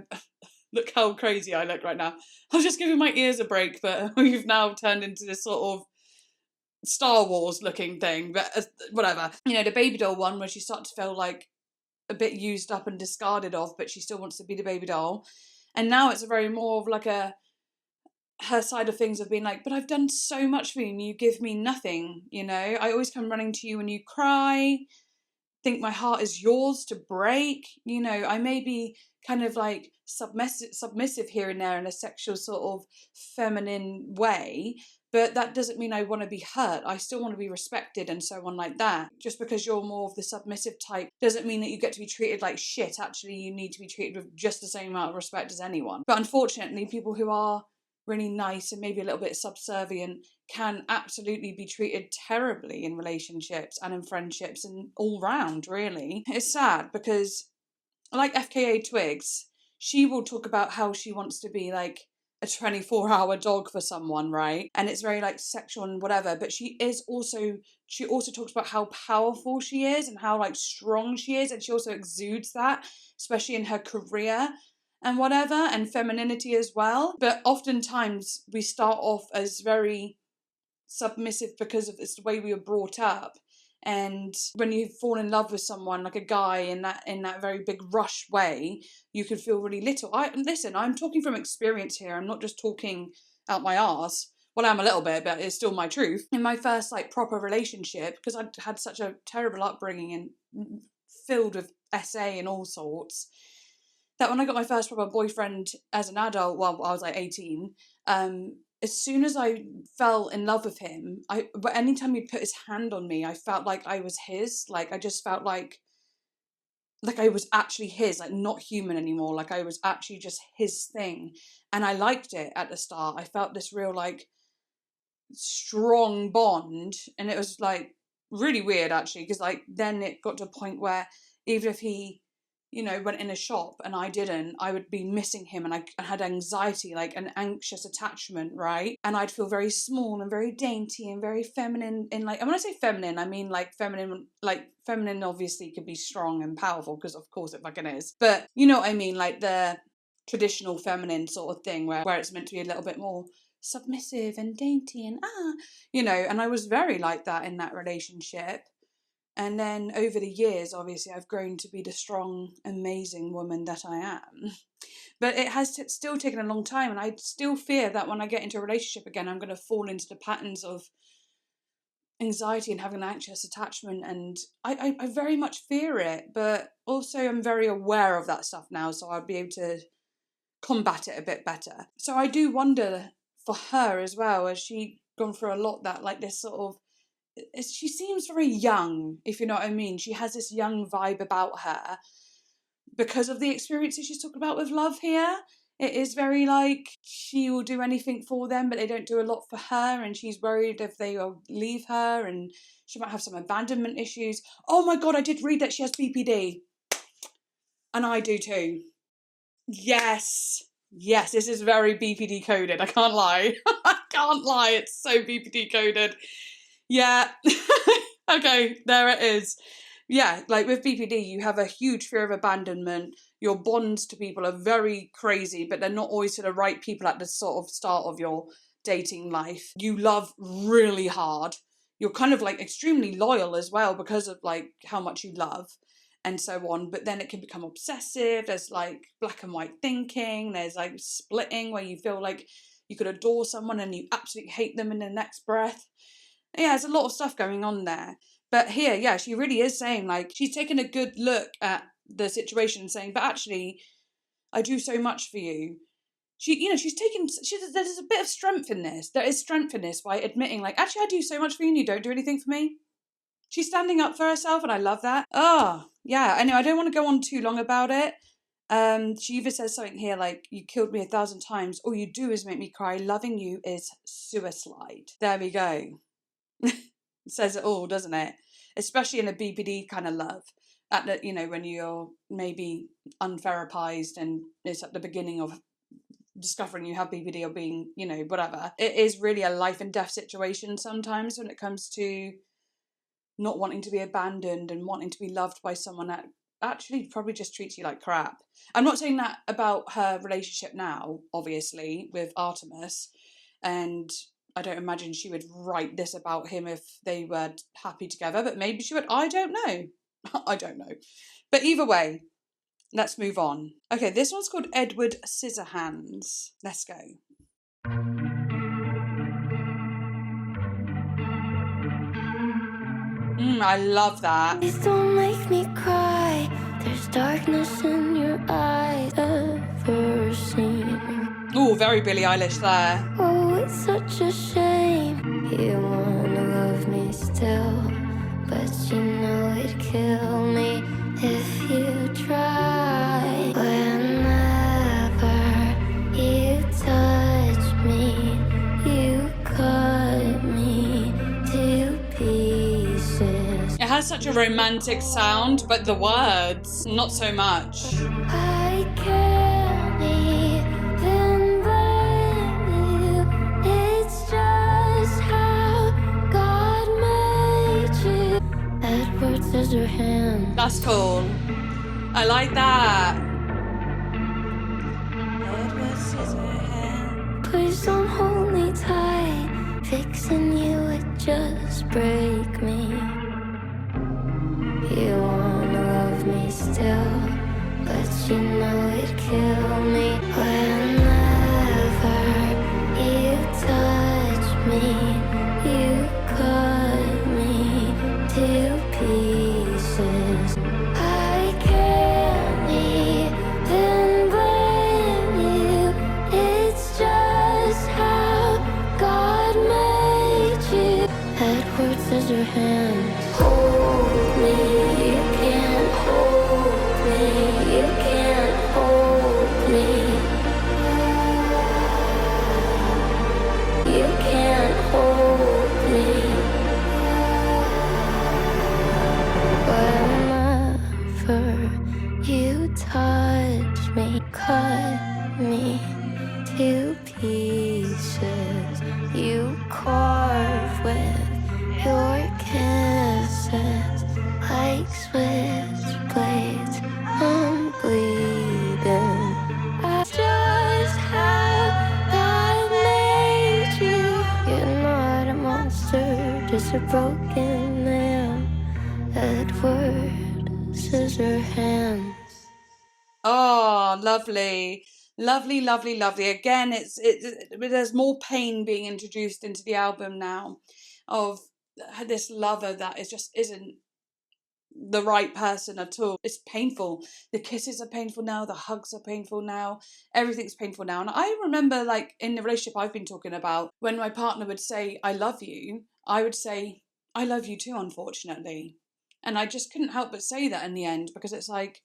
look how crazy I look right now. I was just giving my ears a break, but we've now turned into this sort of Star Wars looking thing, but whatever. You know, the baby doll one where she starts to feel like a bit used up and discarded of, but she still wants to be the baby doll. And now it's a very more of like her side of things of being like, but I've done so much for you and you give me nothing, you know? I always come running to you when you cry. Think my heart is yours to break. You know, I may be kind of like submissive here and there in a sexual sort of feminine way, but that doesn't mean I want to be hurt. I still want to be respected and so on like that. Just because you're more of the submissive type doesn't mean that you get to be treated like shit. Actually, you need to be treated with just the same amount of respect as anyone. But unfortunately, people who are really nice and maybe a little bit subservient can absolutely be treated terribly in relationships and in friendships and all round, really. It's sad because, like FKA Twigs, she will talk about how she wants to be like a 24-hour dog for someone, right? And it's very like sexual and whatever, but she also talks about how powerful she is and how like strong she is, and she also exudes that, especially in her career and whatever, and femininity as well. But oftentimes we start off as very submissive because of it's the way we were brought up. And when you fall in love with someone, like a guy, in that very big rush way, you could feel really little. Listen, I'm talking from experience here. I'm not just talking out my arse. Well, I'm a little bit, but it's still my truth. In my first like proper relationship, because I'd had such a terrible upbringing and filled with SA and all sorts, that when I got my first proper boyfriend as an adult, well, I was like 18, as soon as I fell in love with him, but anytime he put his hand on me, I felt like I was his. Like, I just felt like I was actually his, like not human anymore. Like I was actually just his thing. And I liked it at the start. I felt this real like strong bond. And it was like really weird actually, because like then it got to a point where even if he, you know, went in a shop and I didn't, I would be missing him and I had anxiety, like an anxious attachment, right? And I'd feel very small and very dainty and very feminine in like, and when I say feminine, I mean like feminine obviously could be strong and powerful because of course it fucking is. But you know what I mean? Like the traditional feminine sort of thing where it's meant to be a little bit more submissive and dainty and you know, and I was very like that in that relationship. And then over the years, obviously, I've grown to be the strong, amazing woman that I am. But it has still taken a long time. And I still fear that when I get into a relationship again, I'm going to fall into the patterns of anxiety and having an anxious attachment. And I very much fear it. But also I'm very aware of that stuff now. So I'll be able to combat it a bit better. So I do wonder for her as well, as she's gone through a lot that like this sort of, she seems very young, if you know what I mean. She has this young vibe about her because of the experiences she's talking about with love here. It is very like she will do anything for them, but they don't do a lot for her, and she's worried if they will leave her, and she might have some abandonment issues. Oh my God, I did read that she has BPD. And I do too. Yes, this is very BPD coded. I can't lie. I can't lie. It's so BPD coded. Yeah. Okay, there it is. Yeah, like with BPD, you have a huge fear of abandonment. Your bonds to people are very crazy, but they're not always to the right people at the sort of start of your dating life. You love really hard. You're kind of like extremely loyal as well because of like how much you love and so on. But then it can become obsessive. There's like black and white thinking. There's like splitting where you feel like you could adore someone and you absolutely hate them in the next breath. Yeah, there's a lot of stuff going on there. But here, yeah, she really is saying, like, she's taken a good look at the situation and saying, but actually, I do so much for you. She's taken, there's a bit of strength in this. There is strength in this by admitting, like, actually, I do so much for you and you don't do anything for me. She's standing up for herself and I love that. Oh, yeah, anyway, I don't want to go on too long about it. She even says something here like, you killed me 1,000 times. All you do is make me cry. Loving you is suicide. There we go. It says it all, doesn't it? Especially in a BPD kind of love. At the, when you're maybe untherapized and it's at the beginning of discovering you have BPD or being, whatever. It is really a life and death situation sometimes when it comes to not wanting to be abandoned and wanting to be loved by someone that actually probably just treats you like crap. I'm not saying that about her relationship now, obviously, with Artemis, and I don't imagine she would write this about him if they were happy together, but maybe she would. I don't know. I don't know. But either way, let's move on. Okay, this one's called Edward Scissorhands. Let's go. I love that. Please don't make me cry. There's darkness in your eyes ever seen. Ooh, very Billie Eilish there. Oh, it's such a shame. You wanna love me still, but you know it'd kill me if you try. Whenever you touch me, you cut me to pieces. It has such a romantic sound, but the words, not so much. I can't even blame you. It's just how God made you. Edward Scissorhands. That's cool. I like that. Edward Scissorhands. Please don't hold me tight. Fixing you would just break me. You wanna love me still, but you know it'd kill me. Whenever you touch me, you cut me to pieces. I can't even blame you. It's just how God made you. Edward Scissorhands. Hold me, you can't hold me, you can't hold me. You can't hold me. Whenever you touch me, cut me to pieces. You carve with your kisses like switchblades. I'm bleeding. That's just how God made you. You're not a monster, just a broken man. Edward Scissorhands. Oh, lovely. Lovely, lovely, lovely. Again, there's more pain being introduced into the album now of this lover that isn't the right person at all. It's painful. The kisses are painful now. The hugs are painful now. Everything's painful now. And I remember, like, in the relationship I've been talking about, when my partner would say, I love you, I would say, I love you too, unfortunately. And I just couldn't help but say that in the end, because it's like,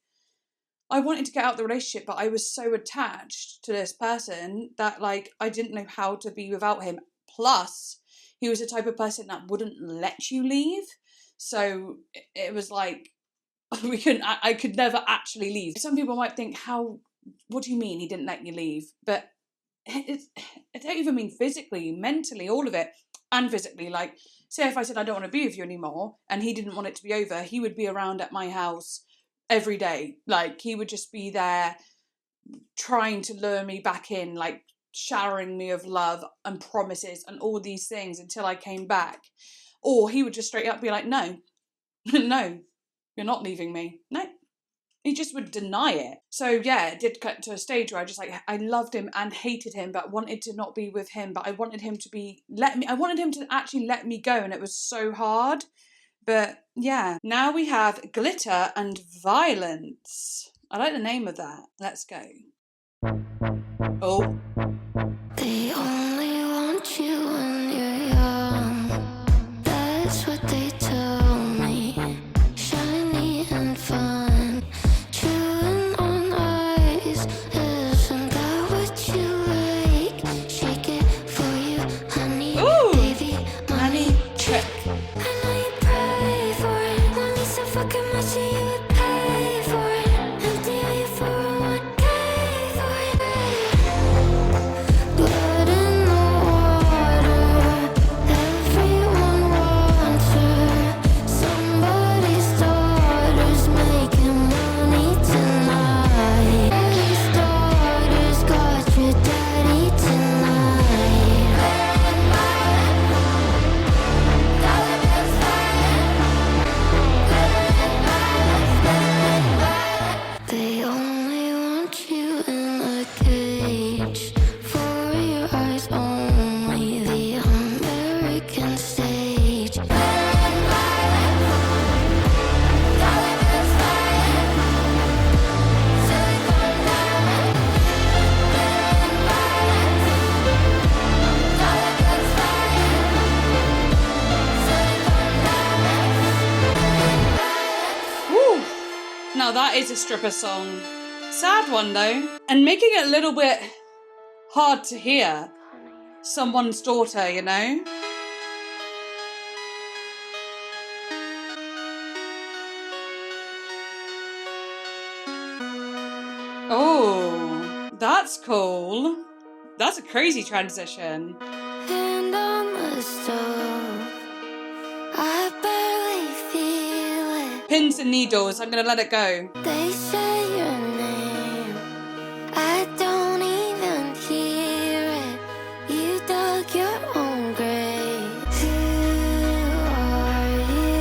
I wanted to get out of the relationship, but I was so attached to this person that, like, I didn't know how to be without him. Plus, he was the type of person that wouldn't let you leave. So it was like, I could never actually leave. Some people might think, what do you mean he didn't let you leave? But I don't even mean physically, mentally, all of it. And physically, like, say if I said I don't want to be with you anymore and he didn't want it to be over, he would be around at my house every day. Like, he would just be there trying to lure me back in, like showering me of love and promises and all these things until I came back. Or he would just straight up be like, no, no, you're not leaving me. No. He just would deny it. So yeah, it did cut to a stage where I just like, I loved him and hated him, but wanted to not be with him. But I wanted him to I wanted him to actually let me go. And it was so hard. But yeah, now we have Glitter and Violence. I like the name of that. Let's go. Oh. They only want you when you're young. That's what they tell me. Shiny and fun. Chewing on ice. Isn't that what you like? Shake it for you, honey. Ooh. Baby, money trick. I know you pray for it. Money so fucking much that you would pay for it. Empty out your 401k for it. Blood in the water. Everyone wants her. Somebody's daughter's making money tonight. Somebody's daughter's got your daddy tonight. They only want you in a cage. For your eyes only. The American stage. Woo. Now that is a stripper song. Sad one though. And making it a little bit hard to hear. Someone's daughter, you know? Oh, that's cool. That's a crazy transition. Hand on the stove. I barely feel it. Pins and needles, I'm gonna let it go. They say your name. I don't even hear it. You dug your own grave. Who are you?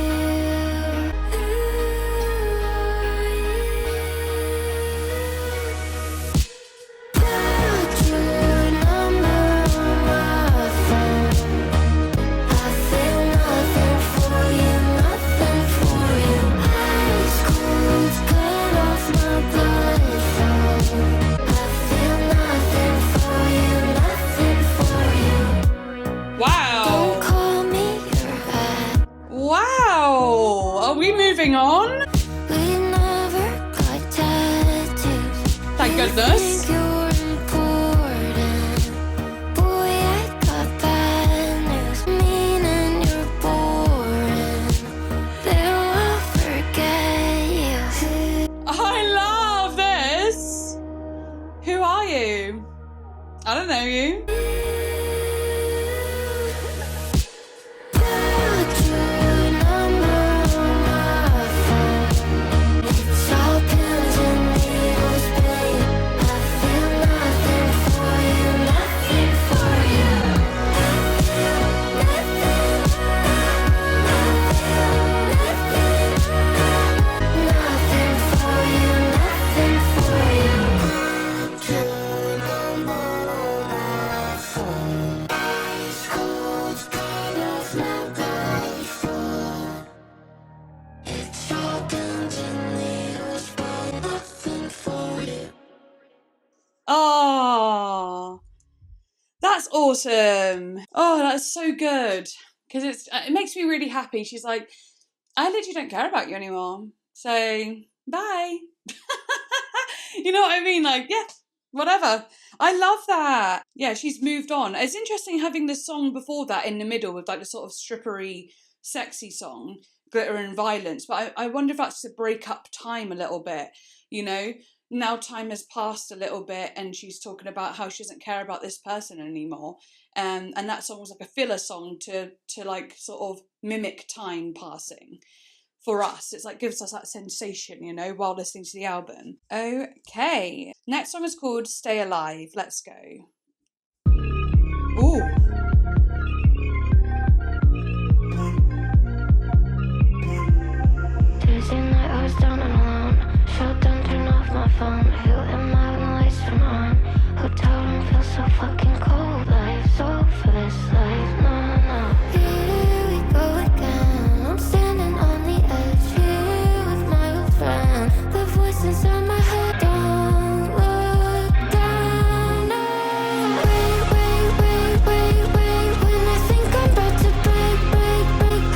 Put your number on my phone. I feel nothing for you, nothing for you. Ice cold, cut off my blood flow. I feel nothing for you, nothing for you. Wow. Don't call me your bad. Wow. Are we moving on? We never got tattoos. Thank You goodness. think you're important. Boy, I got bad news. Meaning you're boring. They'll all forget you. I love this. Who are you? I don't know you. Put your number on my phone. It's all pins and needles, babe. I feel nothing for you, nothing for you. I feel nothing for you, nothing for you. Put your number on my phone. Ice cold, cut off my blood flow. It's all pins and needles, but nothing for you. Oh, that's awesome. Oh, that's so good. Because it makes me really happy. She's like, I literally don't care about you anymore. So, bye. You know what I mean? Like, yeah, whatever. I love that. Yeah, she's moved on. It's interesting having the song before that in the middle with like the sort of strippery, sexy song, Glitter and Violence. But I wonder if that's to break up time a little bit, you know? now time has passed a little bit and she's talking about how she doesn't care about this person anymore. And that song was like a filler song to like sort of mimic time passing. For us, it's like gives us that sensation, you know, while listening to the album. Okay, next song is called Stay Alive. Let's go. Ooh. Tuesday night I was down and alone. Shut down, turn off my phone. Who am I when the lights turn on? Hotel room feels so fucking cold. Life's over this life, no. Here we go again. I'm standing on the edge here with my old friend. The voice inside my head, don't look down. No. Wait. When I think I'm about to break.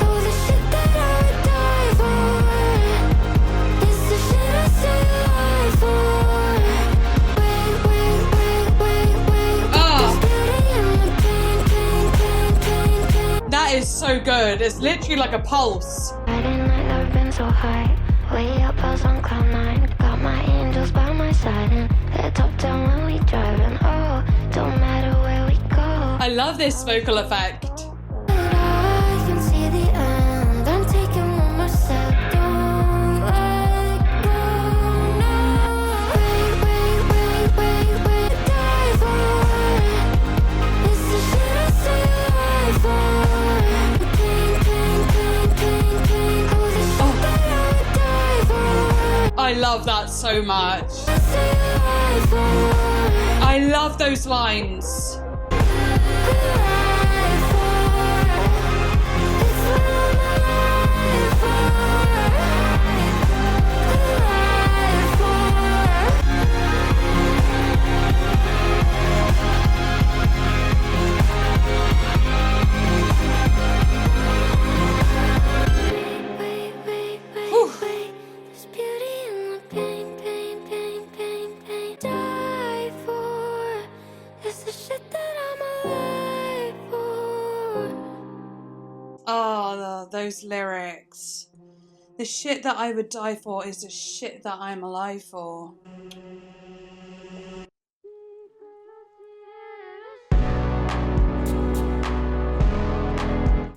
Oh, the shit that I would die for. It's the shit I stay alive for. Wait. There's beauty in the pain. That is so good. It's literally like a pulse. Friday night, never been so high. Way up, I was on cloud nine. Got my angels by my side and head top down when we driving. Oh, don't matter where we go. I love this vocal effect. But I can see the end. I'm taking one more step. Don't let go. No. Wait. Die for. It's the shit I stay alive for. Pain. Oh, the shit that I would die for. I love that so much. I stay alive for. I love those lines. There's beauty in the pain. Die for. It's the shit that I'm alive for. Oh, those lyrics. The shit that I would die for is the shit that I'm alive for.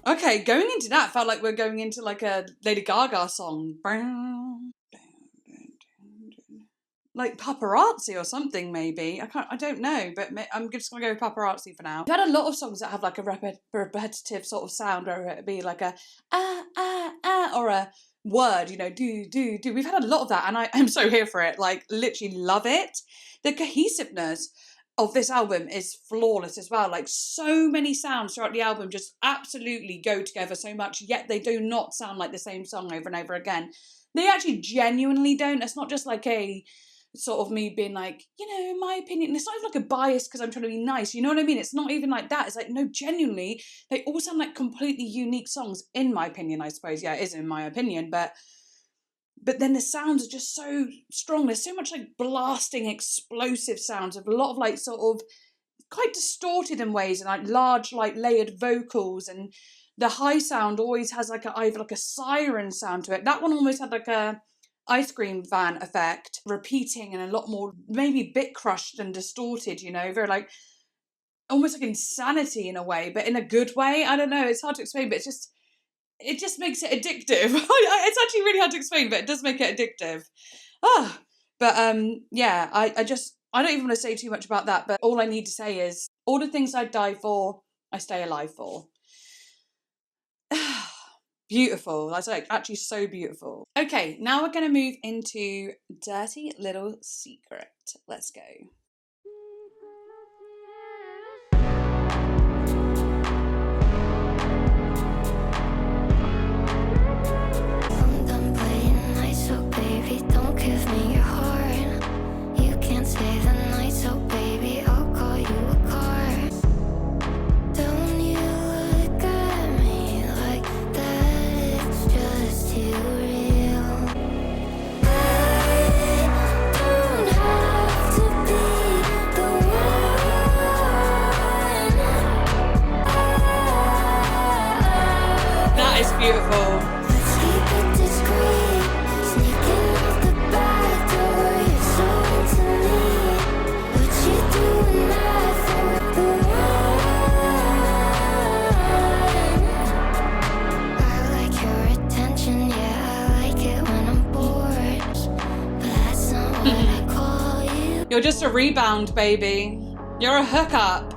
Okay, going into that felt like we're going into like a Lady Gaga song. Like Paparazzi or something, maybe. I don't know, but I'm just gonna go with Paparazzi for now. We've had a lot of songs that have like a repetitive sort of sound, or it'd be like a or a word, you know, do. We've had a lot of that, and I'm so here for it. Like, literally love it. The cohesiveness of this album is flawless as well. Like, so many sounds throughout the album just absolutely go together so much, yet they do not sound like the same song over and over again. They actually genuinely don't. It's not just like a sort of me being like, you know, in my opinion. It's not even like a bias because I'm trying to be nice. You know what I mean? It's not even like that. It's like, no, genuinely, they all sound like completely unique songs, in my opinion, I suppose. Yeah, it is in my opinion, but then the sounds are just so strong. There's so much like blasting, explosive sounds of a lot of like sort of quite distorted in ways, and like large, like layered vocals, and the high sound always has like either like a siren sound to it. That one almost had like a ice cream van effect, repeating, and a lot more maybe bit crushed and distorted, you know, very like almost like insanity in a way, but in a good way. I don't know, it's hard to explain, but it just makes it addictive. It's actually really hard to explain, but it does make it addictive. Yeah, I don't even want to say too much about that, but all I need to say is all the things I'd die for, I stay alive for. Beautiful. That's like actually so beautiful. Okay, now we're going to move into Dirty Little Secret. Let's go. I'm done playing nice, so baby, don't give me your heart. You can't stay the night, so baby, I'll call you a car. Don't you look at me like that, it's just too real. I don't have to be the one. That is beautiful. Let's keep it discreet, sneaking out the back door. You're so You're just a rebound, baby. You're a hookup.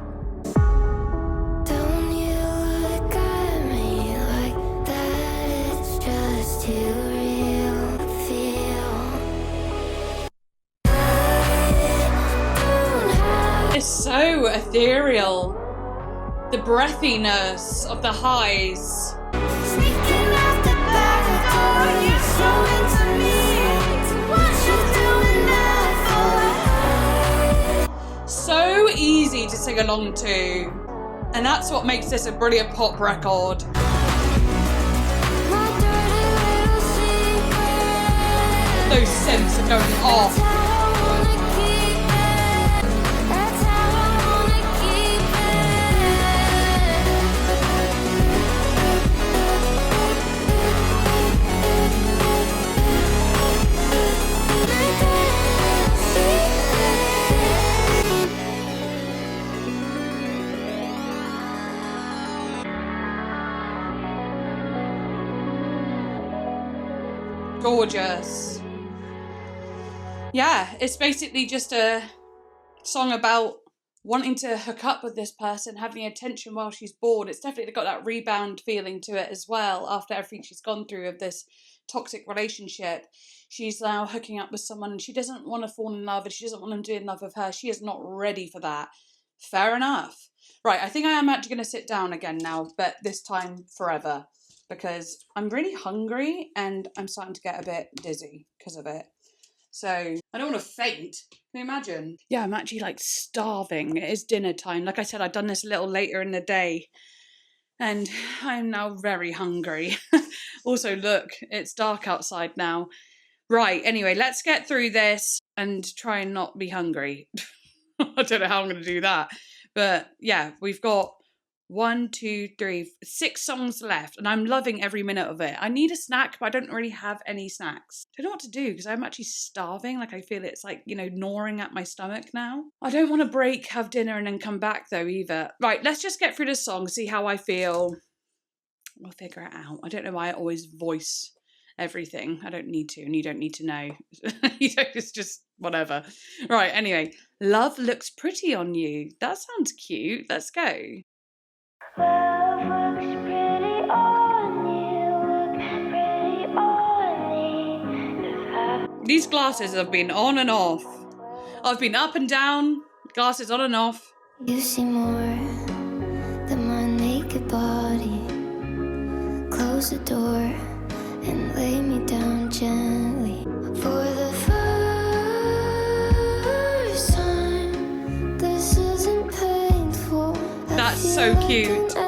Don't you look at me like that, it's just too real to feel. It's so ethereal. The breathiness of the highs. Sneaking out the back door, you're so into me. What you doing that for? So easy to sing along to. And that's what makes this a brilliant pop record. My dirty little secret. Those synths are going off. That's how I wanna keep it. That's how I wanna keep Gorgeous. Yeah, it's basically just a song about wanting to hook up with this person, having attention while she's bored. It's definitely got that rebound feeling to it as well after everything she's gone through of this toxic relationship. She's now hooking up with someone and she doesn't want to fall in love and she doesn't want him to be in love with her. She is not ready for that. Fair enough. Right, I think I am actually going to sit down again now, but this time forever, because I'm really hungry and I'm starting to get a bit dizzy because of it. So I don't want to faint. Can you imagine? Yeah, I'm actually like starving. It is dinner time. Like I said, I've done this a little later in the day and I'm now very hungry. Also, look, it's dark outside now. Right, anyway, let's get through this and try and not be hungry. I don't know how I'm going to do that. But yeah, we've got 6 songs left and I'm loving every minute of it. I need a snack, but I don't really have any snacks. I don't know what to do because I'm actually starving. Like I feel it's like, you know, gnawing at my stomach now. I don't want to break, have dinner and then come back though either. Right, let's just get through this song, see how I feel. We'll figure it out. I don't know why I always voice everything. I don't need to, and you don't need to know. It's just whatever. Right, anyway. Love looks pretty on you. That sounds cute. Let's go. Love looks pretty on you, look pretty on me. These glasses have been on and off. I've been up and down, glasses on and off. You see more than my naked body. Close the door and lay me down gently. For the first time, this isn't painful. That's so cute. Oh.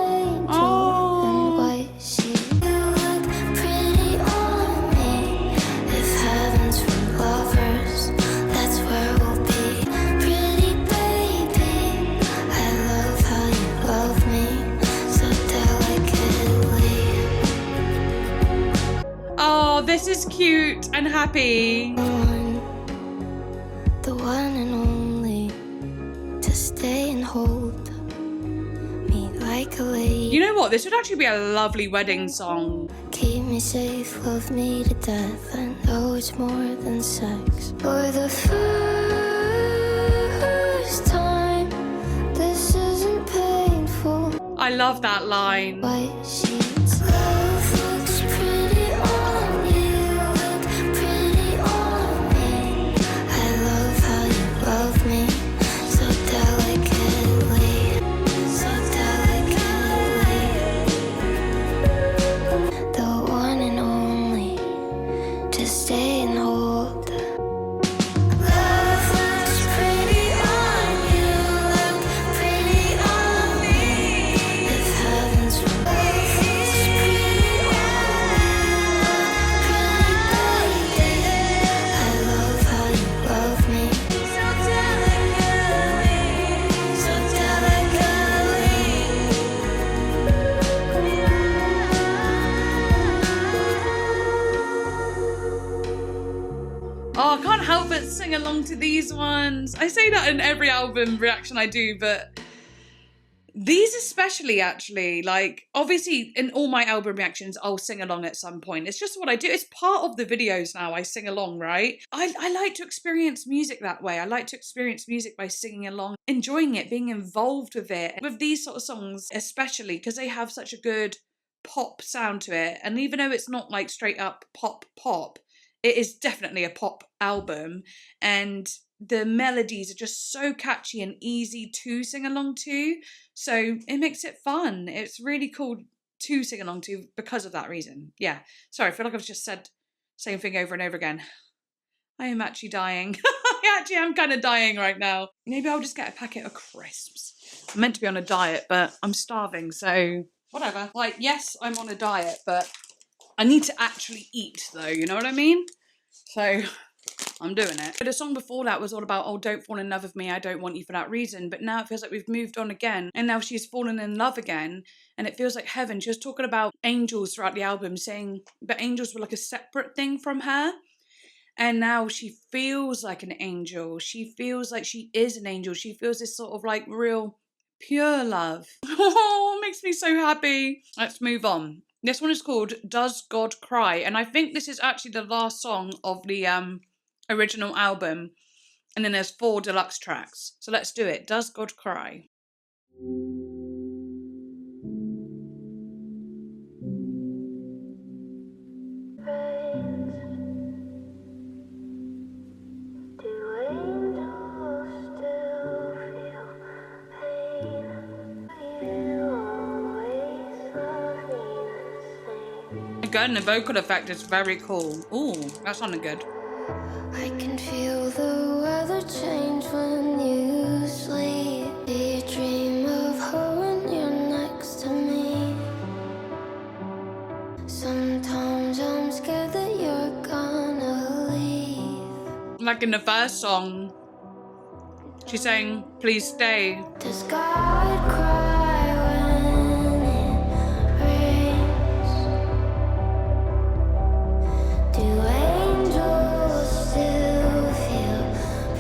Oh, this is cute and happy. The one and only, to stay and hold me like a lady. You know what? This would actually be a lovely wedding song. Keep me safe, love me to death. I know it's more than sex. For the first time, this isn't painful. I love that line. White sheets. Love looks pretty on you, look pretty on me. I love how you love me, so delicately, so delicately. The one and only, to stay and hold. Love looks pretty on you, look pretty on me. If heaven's real, love looks pretty on you, pretty baby. I love how you love me, so delicately, so delicately. Oh, I can't help but sing along to these ones. I say that in every album reaction I do, but These especially, actually, like, obviously in all my album reactions, I'll sing along at some point. It's just what I do. It's part of the videos now. I sing along, right? I like to experience music that way. I like to experience music by singing along, enjoying it, being involved with it. With these sort of songs, especially because they have such a good pop sound to it. And even though it's not like straight up pop, it is definitely a pop album. And the melodies are just so catchy and easy to sing along to. So it makes it fun. It's really cool to sing along to because of that reason. Yeah. Sorry, I feel like I've just said the same thing over and over again. I am actually dying. I actually am kind of dying right now. Maybe I'll just get a packet of crisps. I'm meant to be on a diet, but I'm starving, so whatever. Like, yes, I'm on a diet, but I need to actually eat, though, you know what I mean? So I'm doing it. But the song before that was all about, oh, don't fall in love with me, I don't want you for that reason. But now it feels like we've moved on again, and now she's fallen in love again, and it feels like heaven. She was talking about angels throughout the album, saying that angels were like a separate thing from her. And now she feels like an angel. She feels like she is an angel. She feels this sort of like real pure love. Oh, it makes me so happy. Let's move on. This one is called Does God Cry? And I think this is actually the last song of the original album. And then there's 4 deluxe tracks. So let's do it. Does God Cry? Good, and the vocal effect is very cool. Ooh, that sounded good. I can feel the weather change when you sleep. Do you dream of her when you're next to me? Sometimes I'm scared that you're gonna leave. Like in the first song, she's saying, please stay. Does God cry when it rains? Do angels still feel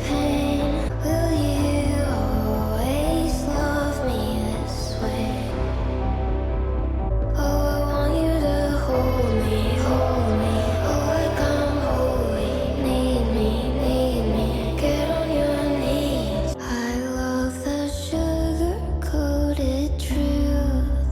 pain? Will you always love me this way? Oh, I want you to hold me, hold me. Oh, I come holy. Need me. Get on your knees. I love the sugar-coated truth.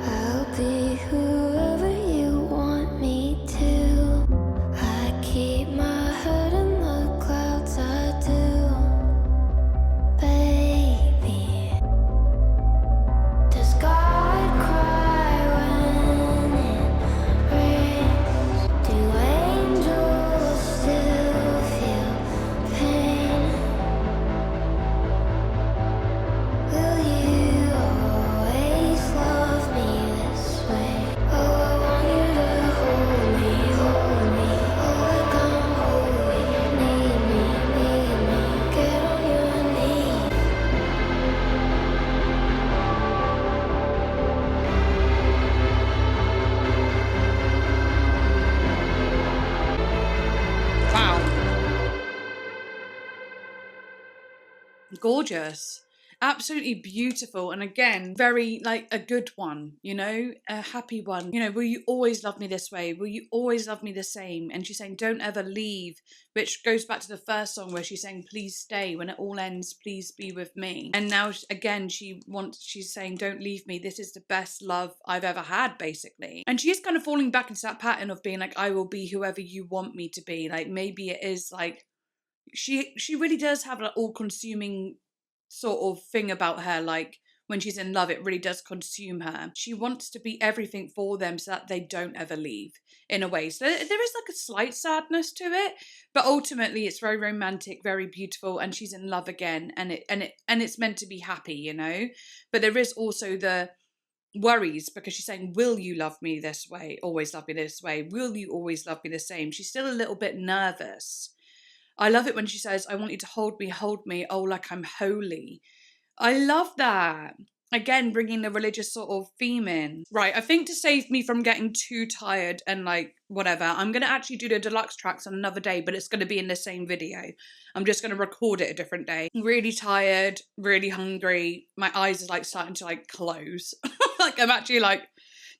I'll be whoever you want me to. I keep my head in the clouds, I do. Baby, does God cry when it rains? Do angels still feel pain? Will you always love me this way? Oh, I want you to hold me. Oh, I come holy. Need me. Get on your knees. Wow. Gorgeous. Absolutely beautiful. And again, very like a good one, you know, a happy one. You know, will you always love me this way? Will you always love me the same? And she's saying, don't ever leave, which goes back to the first song where she's saying, please stay. When it all ends, please be with me. And now again, she's saying, don't leave me. This is the best love I've ever had, basically. And she is kind of falling back into that pattern of being like, I will be whoever you want me to be. Like maybe it is like, she really does have an all-consuming sort of thing about her. Like when she's in love, it really does consume her. She wants to be everything for them so that they don't ever leave, in a way. So there is like a slight sadness to it, but ultimately it's very romantic, very beautiful, and she's in love again, and it's meant to be happy, you know. But there is also the worries, because she's saying, will you love me this way, always love me this way? Will you always love me the same? She's still a little bit nervous. I love it when she says, I want you to hold me, oh, like I'm holy. I love that. again, bringing the religious sort of theme in. Right, I think to save me from getting too tired and like whatever, I'm going to actually do the deluxe tracks on another day, but it's going to be in the same video. I'm just going to record it a different day. Really tired, really hungry. My eyes are like starting to like close. Like I'm actually like,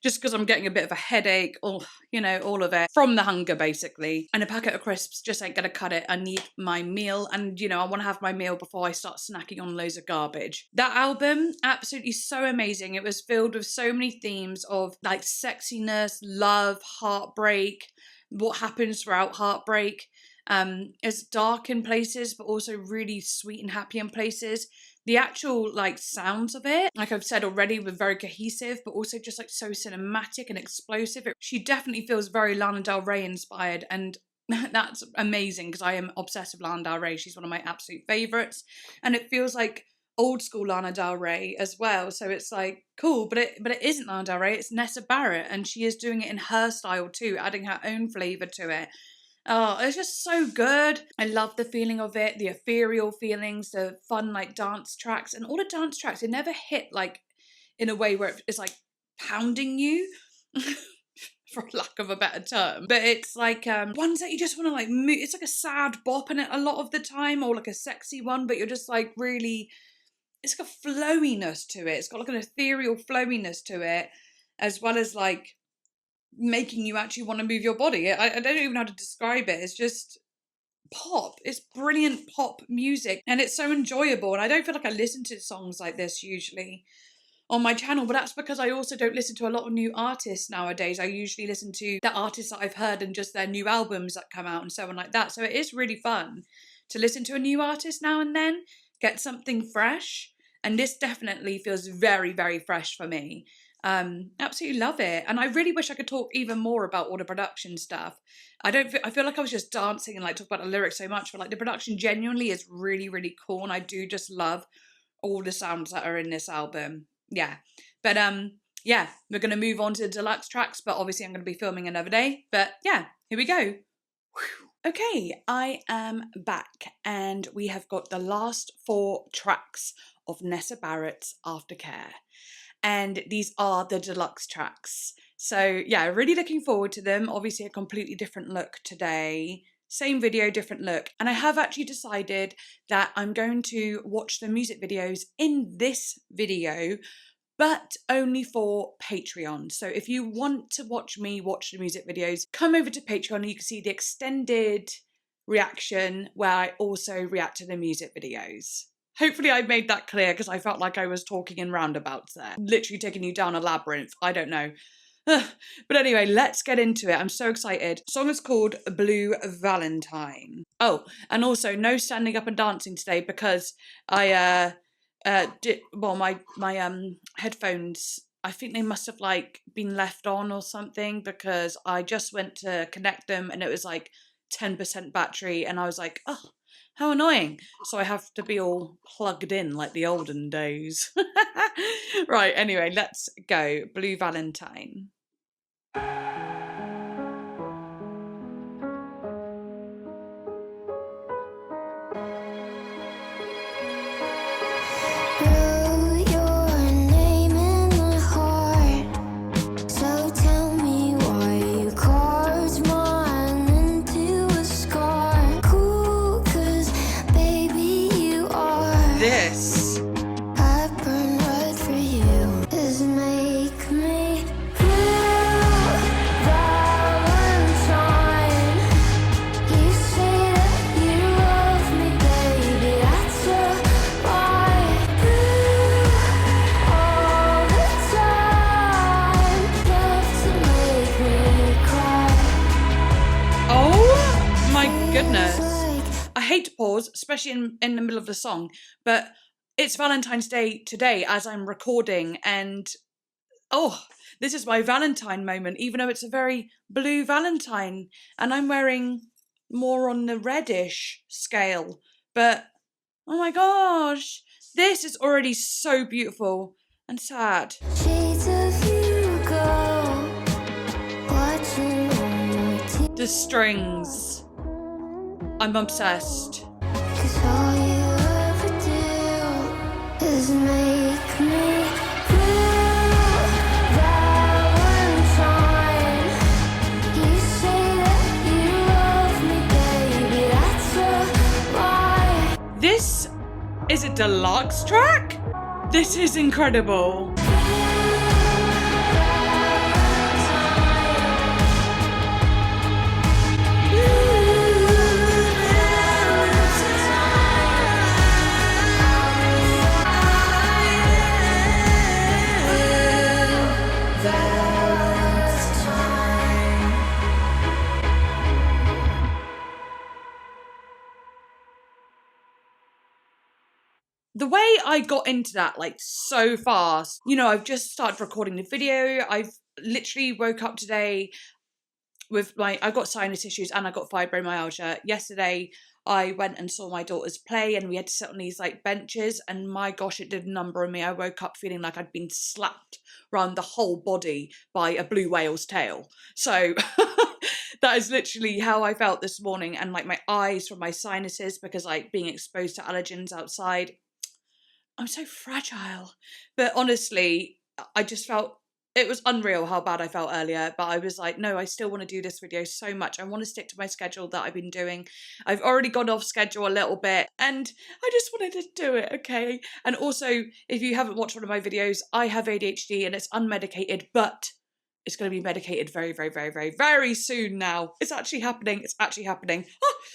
just because I'm getting a bit of a headache, or, you know, all of it from the hunger, basically. And a packet of crisps just ain't gonna cut it. I need my meal, and, you know, I want to have my meal before I start snacking on loads of garbage. That album, absolutely so amazing. It was filled with so many themes of, like, sexiness, love, heartbreak, what happens throughout heartbreak. It's dark in places, but also really sweet and happy in places. The actual like sounds of it, like I've said already, were very cohesive, but also just like so cinematic and explosive. She definitely feels very Lana Del Rey inspired, and that's amazing because I am obsessed with Lana Del Rey. She's one of my absolute favorites, and it feels like old school Lana Del Rey as well. So it's like cool, but it isn't Lana Del Rey. It's Nessa Barrett, and she is doing it in her style too, adding her own flavor to it. Oh, it's just so good. I love the feeling of it, the ethereal feelings, the fun like dance tracks, and all the dance tracks, they never hit like in a way where it's like pounding you, for lack of a better term. But it's like ones that you just want to like move. It's like a sad bop in it a lot of the time, or like a sexy one, but you're just like really, it's got a flowiness to it. It's got like an ethereal flowiness to it, as well as like making you actually want to move your body. I don't even know how to describe it. It's just pop. It's brilliant pop music, and it's so enjoyable. And I don't feel like I listen to songs like this usually on my channel, but that's because I also don't listen to a lot of new artists nowadays. I usually listen to the artists that I've heard and just their new albums that come out and so on like that. So it is really fun to listen to a new artist now and then, get something fresh. And this definitely feels very, very fresh for me. Absolutely love it, and I really wish I could talk even more about all the production stuff. I feel like I was just dancing and like talk about the lyrics so much, but like the production genuinely is really, really cool, and I do just love all the sounds that are in this album. Yeah, but yeah, we're gonna move on to the deluxe tracks, but obviously I'm gonna be filming another day. But yeah, here we go. Okay, I am back, and we have got the last 4 tracks of Nessa Barrett's Aftercare. And these are the deluxe tracks. So yeah, really looking forward to them. Obviously a completely different look today. Same video, different look. And I have actually decided that I'm going to watch the music videos in this video, but only for Patreon. So if you want to watch me watch the music videos, come over to Patreon and you can see the extended reaction where I also react to the music videos. Hopefully I made that clear, because I felt like I was talking in roundabouts there. Literally taking you down a labyrinth. I don't know. But anyway, let's get into it. I'm so excited. The song is called Blue Valentine. Oh, and also no standing up and dancing today, because I my headphones, I think they must have like been left on or something, because I just went to connect them and it was like 10% battery, and I was like, oh, how annoying. So I have to be all plugged in like the olden days. Right, anyway, let's go. Blue Valentine. Especially in the middle of the song, but it's Valentine's Day today as I'm recording, and oh, this is my Valentine moment, even though it's a very blue Valentine, and I'm wearing more on the reddish scale, but oh my gosh, this is already so beautiful and sad. The strings, I'm obsessed. kisses make me blue. Valentine, you say that you love me, baby, that's a lie. This is a deluxe track? This is incredible. The way I got into that, like, so fast, you know, I've just started recording the video. I've literally woke up today with I got sinus issues and I got fibromyalgia. Yesterday, I went and saw my daughters play and we had to sit on these, like, benches, and my gosh, it did a number on me. I woke up feeling like I'd been slapped around the whole body by a blue whale's tail. So that is literally how I felt this morning. And, like, my eyes from my sinuses, because, like, being exposed to allergens outside, I'm so fragile. But honestly, I just felt, it was unreal how bad I felt earlier. But I was like, no, I still want to do this video so much. I want to stick to my schedule that I've been doing. I've already gone off schedule a little bit and I just wanted to do it, okay? And also, if you haven't watched one of my videos, I have ADHD and it's unmedicated, but it's going to be medicated very, very, very, very, very soon now. It's actually happening. It's actually happening.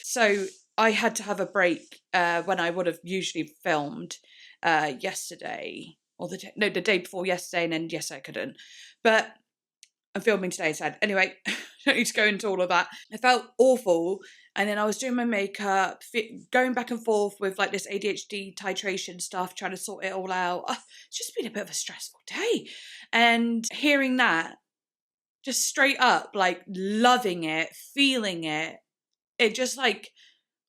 So I had to have a break when I would have usually filmed yesterday, or the day before yesterday, and then yesterday I couldn't. But I'm filming today instead. Anyway, don't need to go into all of that. I felt awful, and then I was doing my makeup, going back and forth with, like, this ADHD titration stuff, trying to sort it all out. It's just been a bit of a stressful day. And hearing that, just straight up, like, loving it, feeling it, it just, like,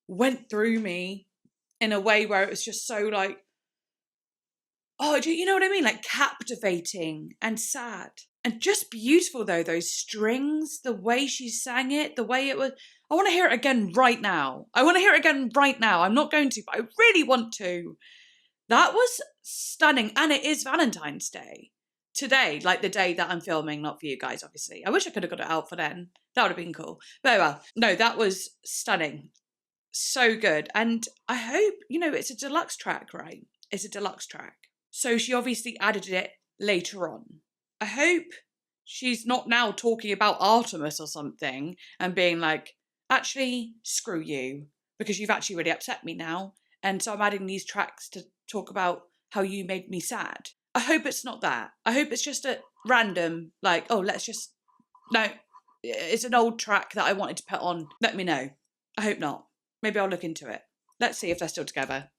went through me in a way where it was just so, like, oh, do you know what I mean? Like, captivating and sad. And just beautiful, though, those strings, the way she sang it, the way it was. I want to hear it again right now. I'm not going to, but I really want to. That was stunning. And it is Valentine's Day today, like the day that I'm filming, not for you guys, obviously. I wish I could have got it out for then. That would have been cool. But well, no, that was stunning. So good. And I hope, you know, it's a deluxe track, right? It's a deluxe track. So she obviously added it later on. I hope she's not now talking about Artemis or something and being like, actually, screw you, because you've actually really upset me now. And so I'm adding these tracks to talk about how you made me sad. I hope it's not that. I hope it's just a random, like, oh, no, it's an old track that I wanted to put on. Let me know. I hope not. Maybe I'll look into it. Let's see if they're still together.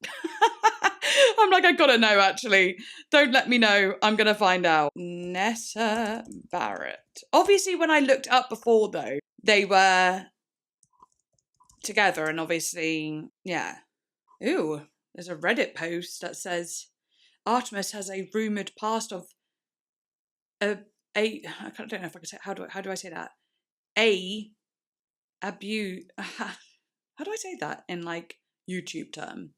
I'm like, I gotta know, actually. Don't let me know. I'm gonna find out. Nessa, Barrett. Obviously, when I looked up before, though, they were together, and obviously, yeah. Ooh, there's a Reddit post that says Artemis has a rumoured past of I don't know if I can say, how do I say that? Abuse. How do I say that in, like, YouTube term?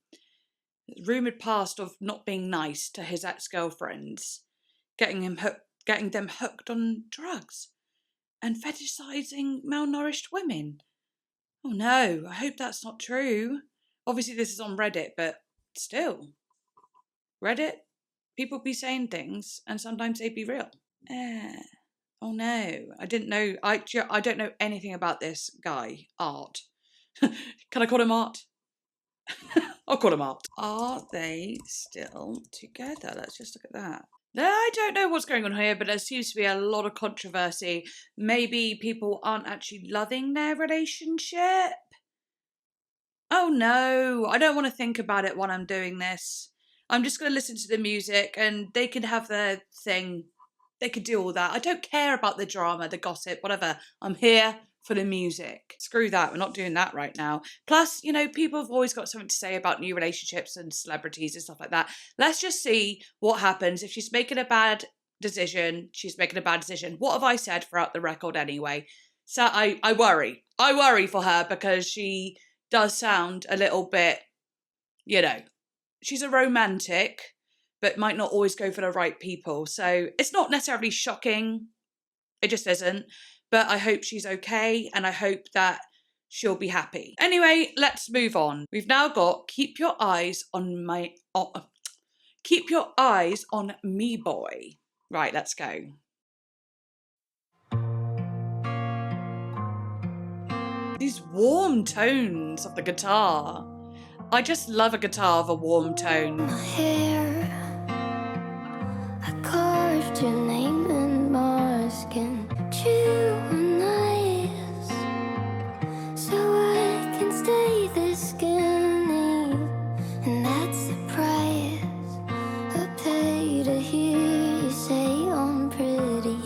Rumoured past of not being nice to his ex-girlfriends, getting them hooked on drugs, and fetishizing malnourished women. Oh no, I hope that's not true. Obviously this is on Reddit, but still. Reddit, people be saying things, and sometimes they be real. Oh no, I didn't know. I don't know anything about this guy, Art. Can I call him Art? I'll call him Art. Are they still together? Let's just look at that. I don't know what's going on here, but there seems to be a lot of controversy. Maybe people aren't actually loving their relationship. Oh no, I don't want to think about it while I'm doing this. I'm just going to listen to the music and they can have their thing. They could do all that. I don't care about the drama, the gossip, whatever. I'm here for the music. Screw that, we're not doing that right now. Plus, you know, people have always got something to say about new relationships and celebrities and stuff like that. Let's just see what happens. If she's making a bad decision, she's making a bad decision. What have I said throughout the record anyway? So I worry. I worry for her because she does sound a little bit, you know, she's a romantic, but might not always go for the right people. So it's not necessarily shocking. It just isn't. But I hope she's okay, and I hope that she'll be happy. Anyway, let's move on. We've now got Keep Your Eyes on Me Boy. Right, let's go. These warm tones of the guitar. I just love a guitar with a warm tone. My hair, I carved your name in my skin. Chew on ice, so I can stay this skinny. And that's the price I pay to hear you say I'm pretty.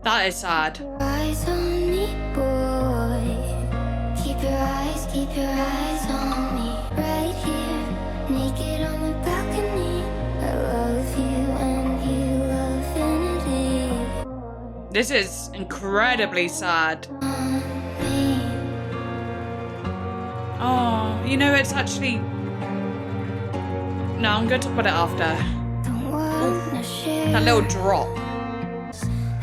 That is sad. Eyes on me, boy. Keep your eyes on me. Right here, naked on the balcony. I love you and you love infinity. This is incredibly sad. On me. Oh, you know, it's actually... No, I'm going to put it after. Don't wanna share. That little drop.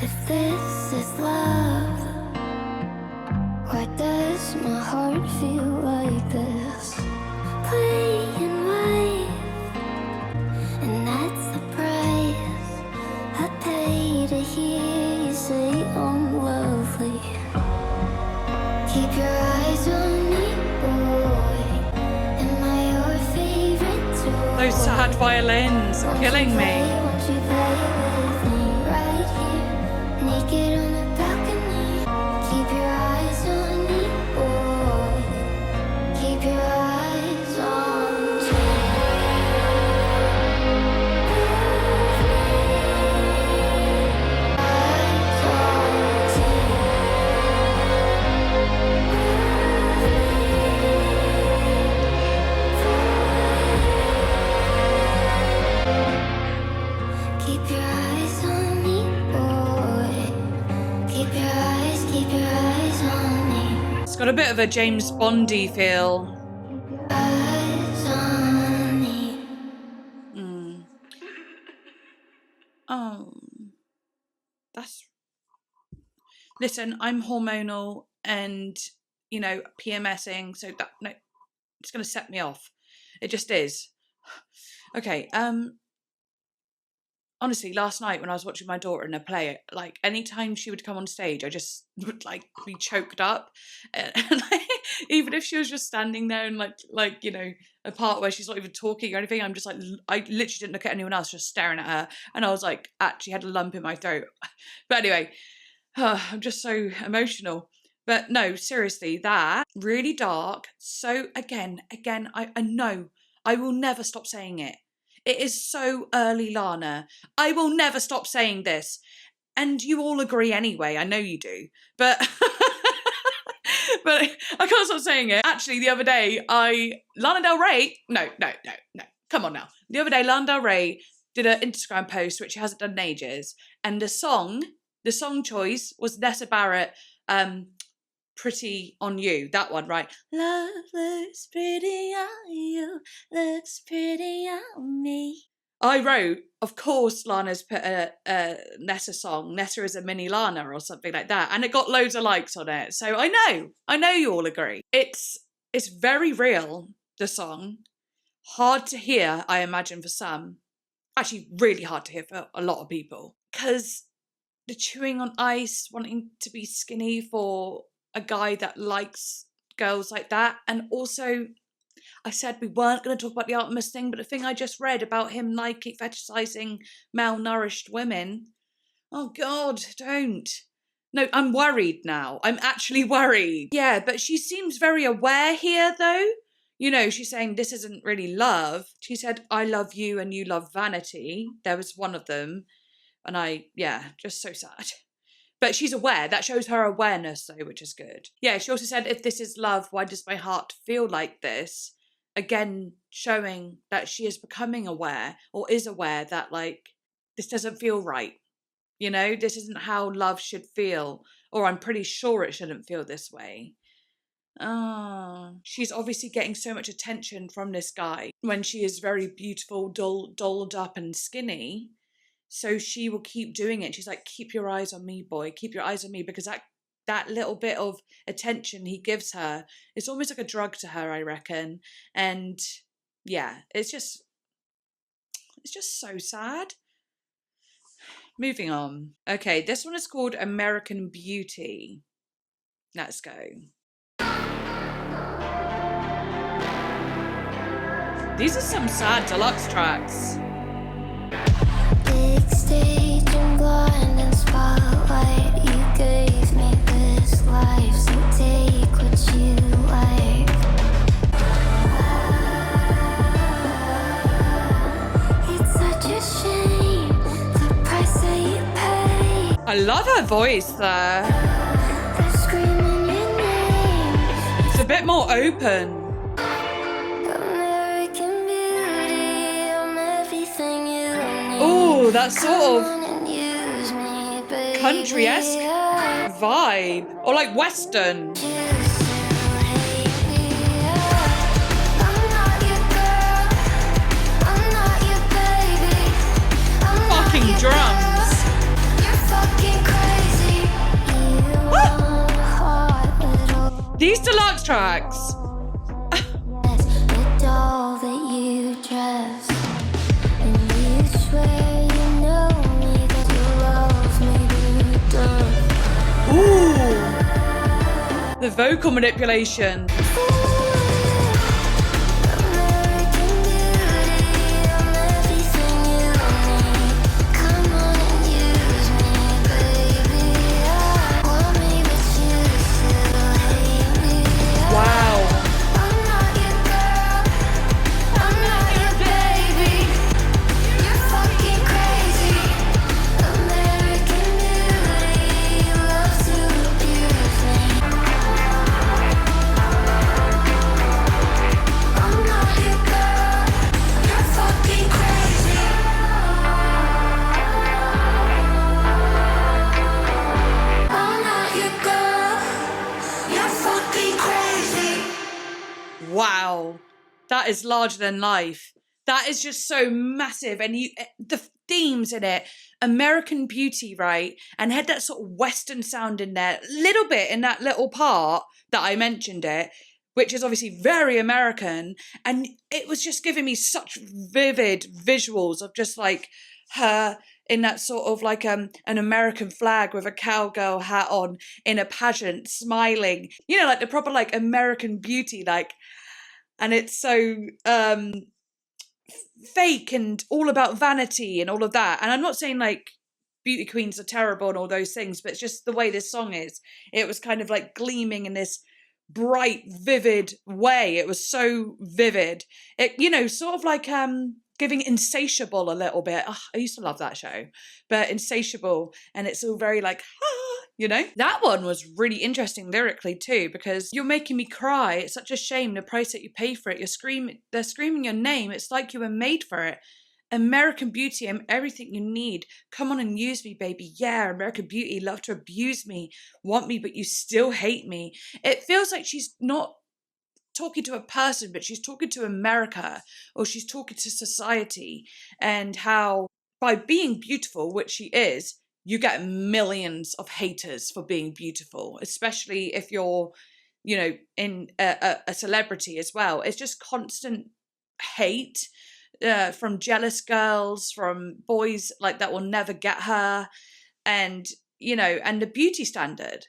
If this is love, why does my heart feel like this? Playing wife, and that's the price I pay to hear you say I'm lovely. Keep your eyes on me, boy. Am I your favorite toy? Those sad violins are killing me. Won't you play with me right here, naked on the balcony? Keep your eyes on me, boy. Keep your eyes on me. Eyes on me. Keep your eyes on me, boy. Keep your eyes on me. It's got a bit of a James Bondy feel. Eyes on me. Oh, that's... Listen, I'm hormonal and, you know, PMSing, so that, no, it's going to set me off. It just is. Okay, honestly, last night when I was watching my daughter in a play, like, anytime she would come on stage, I just would, like, be choked up. And like, even if she was just standing there and, like, you know, a part where she's not even talking or anything, I'm just like, I literally didn't look at anyone else, just staring at her. And I was like, actually had a lump in my throat. But anyway, I'm just so emotional. But no, seriously, that really dark. So again, I know I will never stop saying it. It is so early, Lana. I will never stop saying this. And you all agree anyway. I know you do. But but I can't stop saying it. Actually, the other day, Lana Del Rey... No. Come on now. The other day, Lana Del Rey did an Instagram post, which she hasn't done in ages. And the song choice was Nessa Barrett, Pretty on You. That one, right? Love looks pretty on you, looks pretty on me. I wrote, of course, Lana's put a Nessa song. Nessa is a mini Lana or something like that. And it got loads of likes on it. So I know you all agree. It's very real, the song. Hard to hear, I imagine, for some. Actually, really hard to hear for a lot of people. Because the chewing on ice, wanting to be skinny for a guy that likes girls like that. And also, I said we weren't going to talk about the Artemis thing, but the thing I just read about him liking fetishizing malnourished women. Oh God, don't. No, I'm worried now. I'm actually worried. Yeah, but she seems very aware here though. You know, she's saying this isn't really love. She said, I love you and you love vanity. There was one of them. And just so sad. But she's aware. That shows her awareness, though, which is good. Yeah, she also said, if this is love, why does my heart feel like this? Again, showing that she is becoming aware, or is aware that, like, this doesn't feel right. You know, this isn't how love should feel. Or I'm pretty sure it shouldn't feel this way. Oh, she's obviously getting so much attention from this guy when she is very beautiful, dolled up and skinny. So she will keep doing it. She's like, keep your eyes on me, boy. Keep your eyes on me, because that little bit of attention he gives her, it's almost like a drug to her, I reckon. And yeah, it's just so sad. Moving on. Okay, this one is called American Beauty. Let's go. These are some sad deluxe tracks. Big stage and blinding spotlight. You gave me this life, so take what you like. It's such a shame, the price that you pay. I love her voice there. They're screaming your name. It's a bit more open. American Beauty, I'm everything you need. Oh, that sort of Come on and use me, baby. country-esque vibe, or like western. Fucking drums. These deluxe tracks. Ooh, the vocal manipulation. Wow, that is larger than life. That is just so massive. And the themes in it, American Beauty, right? And had that sort of Western sound in there, a little bit in that little part that I mentioned it, which is obviously very American. And it was just giving me such vivid visuals of just like her in that sort of like an American flag with a cowgirl hat on in a pageant, smiling, you know, like the proper like American Beauty, like. And it's so fake and all about vanity and all of that. And I'm not saying like beauty queens are terrible and all those things, but it's just the way this song is. It was kind of like gleaming in this bright, vivid way. It was so vivid. It, you know, sort of like giving Insatiable a little bit. Oh, I used to love that show, but Insatiable, and it's all very like, you know? That one was really interesting lyrically too, because you're making me cry. It's such a shame, the price that you pay for it. They're screaming your name. It's like you were made for it. American Beauty, I'm everything you need. Come on and use me, baby. Yeah, American Beauty, love to abuse me, want me, but you still hate me. It feels like she's not talking to a person, but she's talking to America, or she's talking to society, and how by being beautiful, which she is, you get millions of haters for being beautiful, especially if you're, you know, in a celebrity as well. It's just constant hate from jealous girls, from boys like that will never get her, and you know, and the beauty standard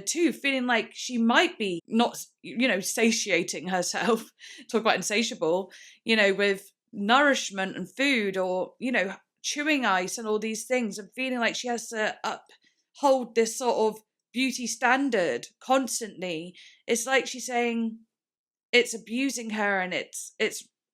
too, feeling like she might be not, you know, satiating herself. Talk about insatiable, you know, with nourishment and food, or, you know, chewing ice and all these things, and feeling like she has to uphold this sort of beauty standard constantly. It's like she's saying it's abusing her and it's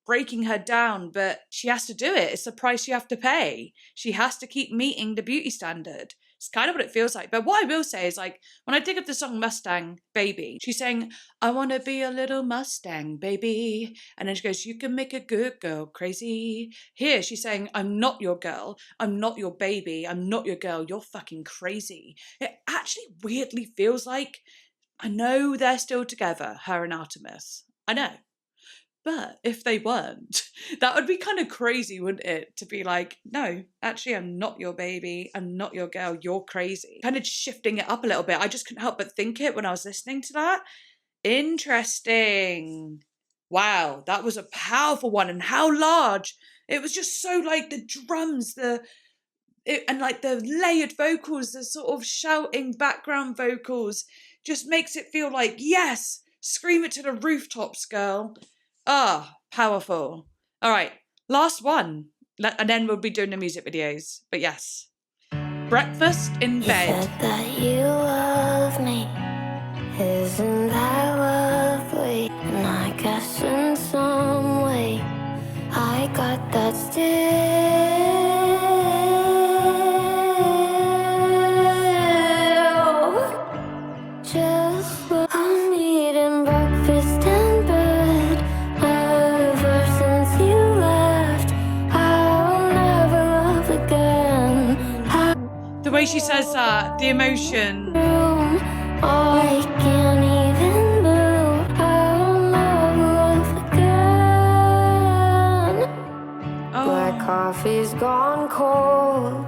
breaking her down, but she has to do it. It's the price you have to pay. She has to keep meeting the beauty standard. It's kind of what it feels like. But what I will say is, like, when I dig up the song Mustang Baby, she's saying, I want to be a little Mustang baby. And then she goes, you can make a good girl crazy. Here she's saying, I'm not your girl. I'm not your baby. I'm not your girl. You're fucking crazy. It actually weirdly feels like I know they're still together, her and Artemis. I know. But if they weren't, that would be kind of crazy, wouldn't it? To be like, no, actually, I'm not your baby. I'm not your girl. You're crazy. Kind of shifting it up a little bit. I just couldn't help but think it when I was listening to that. Interesting. Wow, that was a powerful one. And how large. It was just so like the drums, and like the layered vocals, the sort of shouting background vocals just makes it feel like, yes, scream it to the rooftops, girl. Ah, powerful. All right, last one. And then we'll be doing the music videos. But yes, breakfast in bed. You said that you love me. Isn't that lovely? And I guess in some way I got that still. Just look, I'm eating breakfast in bed. Ever since you left, I'll never love again. The way she says that, the emotion. I can't even move. I'll never love again. Black coffee's gone cold,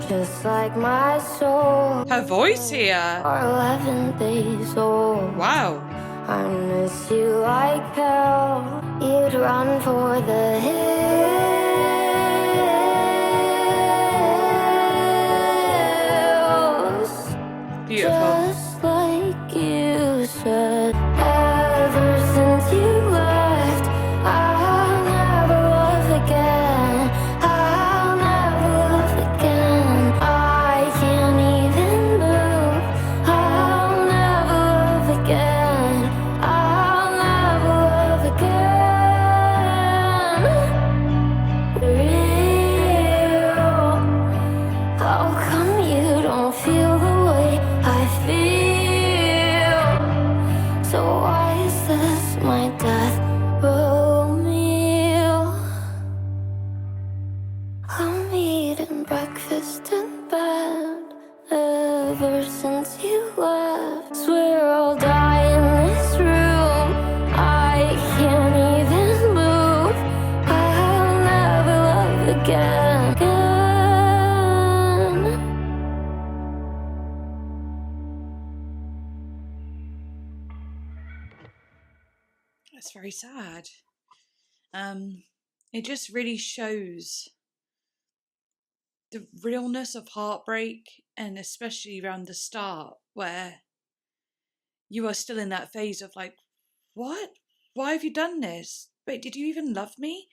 just like my soul. Her voice here. Or 11 days old. Wow. I miss you like hell. You'd run for the hills. Beautiful. Just like you said. Ever since you left, I'll never love again. I'll never love again. I can't even move. I'll never love again. I'll never love again. Real. How come you don't feel the way I feel? So why is this my death row meal? I'm eating breakfast in bed ever since you left. Swear I'll die in this room. I can't even move. I'll never love again. That's very sad. It just really shows the realness of heartbreak, and especially around the start where you are still in that phase of like, what? Why have you done this? Wait, did you even love me?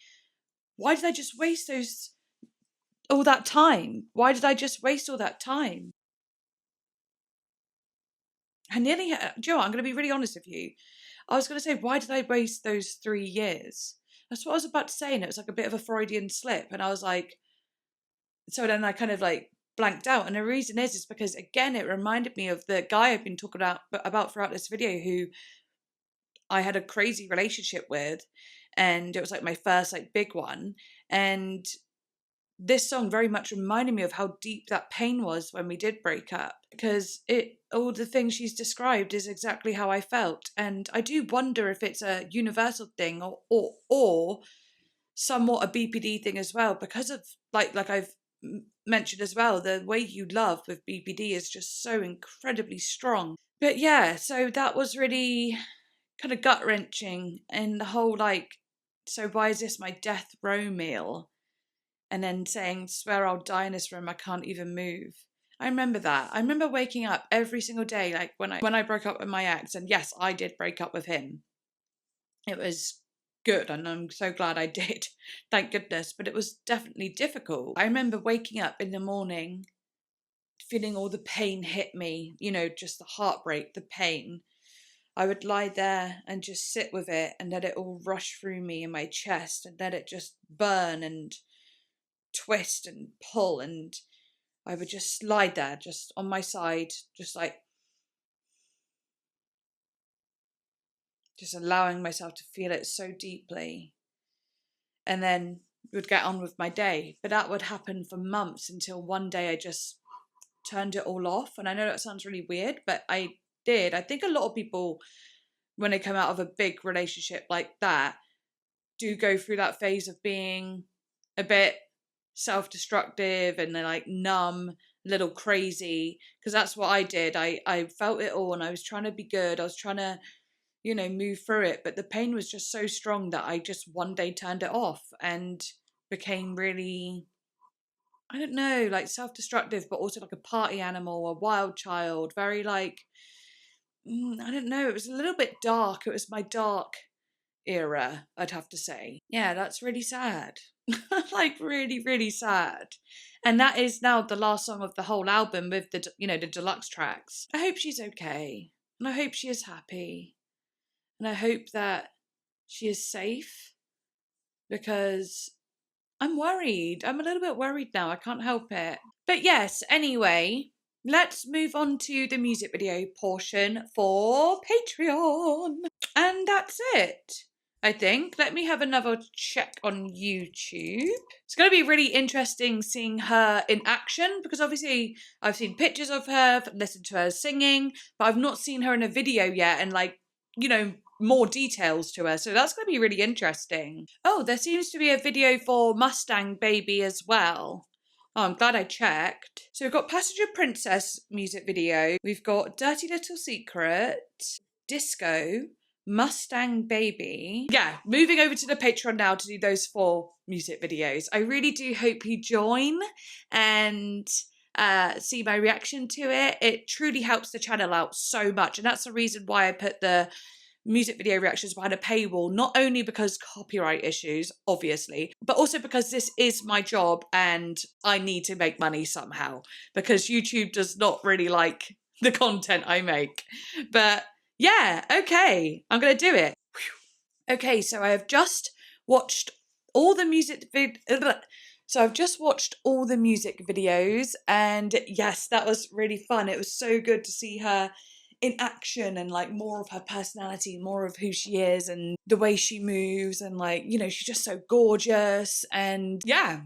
Why did I just waste all that time? Why did I just waste all that time? I nearly, do you know what? I'm going to be really honest with you. I was going to say, why did I waste those 3 years? That's what I was about to say, and it was like a bit of a Freudian slip. And I was like, so then I kind of like blanked out. And the reason is because, again, it reminded me of the guy I've been talking about throughout this video, who I had a crazy relationship with. And it was like my first like big one. And this song very much reminded me of how deep that pain was when we did break up, because all the things she's described is exactly how I felt. And I do wonder if it's a universal thing or somewhat a BPD thing as well, because of like I've mentioned as well, the way you love with BPD is just so incredibly strong. But yeah, so that was really kind of gut-wrenching, and the whole like, so why is this my death row meal? And then saying, swear I'll die in this room, I can't even move. I remember that. I remember waking up every single day, like when I broke up with my ex, and yes, I did break up with him. It was good, and I'm so glad I did, thank goodness, but it was definitely difficult. I remember waking up in the morning, feeling all the pain hit me, you know, just the heartbreak, the pain. I would lie there and just sit with it and let it all rush through me in my chest and let it just burn and twist and pull, and I would just lie there just on my side, just like just allowing myself to feel it so deeply, and then would get on with my day. But that would happen for months until one day I just turned it all off. And I know that sounds really weird, but I did. I think a lot of people, when they come out of a big relationship like that, do go through that phase of being a bit self-destructive and they're like numb, a little crazy, because that's what I did. I felt it all and I was trying to be good. I was trying to, move through it, but the pain was just so strong that I just one day turned it off and became really, I don't know, like self-destructive, but also like a party animal, a wild child, very like, I don't know, it was a little bit dark. It was my dark era, I'd have to say. Yeah, that's really sad. Like really, really sad. And that is now the last song of the whole album with the, the deluxe tracks. I hope she's okay. And I hope she is happy. And I hope that she is safe, because I'm worried. I'm a little bit worried now. I can't help it. But yes, anyway, let's move on to the music video portion for Patreon. And that's it, I think. Let me have another check on YouTube. It's going to be really interesting seeing her in action, because obviously I've seen pictures of her, listened to her singing, but I've not seen her in a video yet and more details to her. So that's going to be really interesting. Oh, there seems to be a video for Mustang Baby as well. Oh, I'm glad I checked. So we've got Passenger Princess music video. We've got Dirty Little Secret, Disco, Mustang Baby. Yeah, moving over to the Patreon now to do those 4 music videos. I really do hope you join and see my reaction to it. It truly helps the channel out so much, and that's the reason why I put the music video reactions behind a paywall, not only because copyright issues, obviously, but also because this is my job and I need to make money somehow, because YouTube does not really like the content I make. But yeah, okay, I'm gonna do it. Okay, so I have just watched all the music videos, and yes, that was really fun. It was so good to see her in action and like more of her personality, more of who she is and the way she moves, and she's just so gorgeous. And yeah,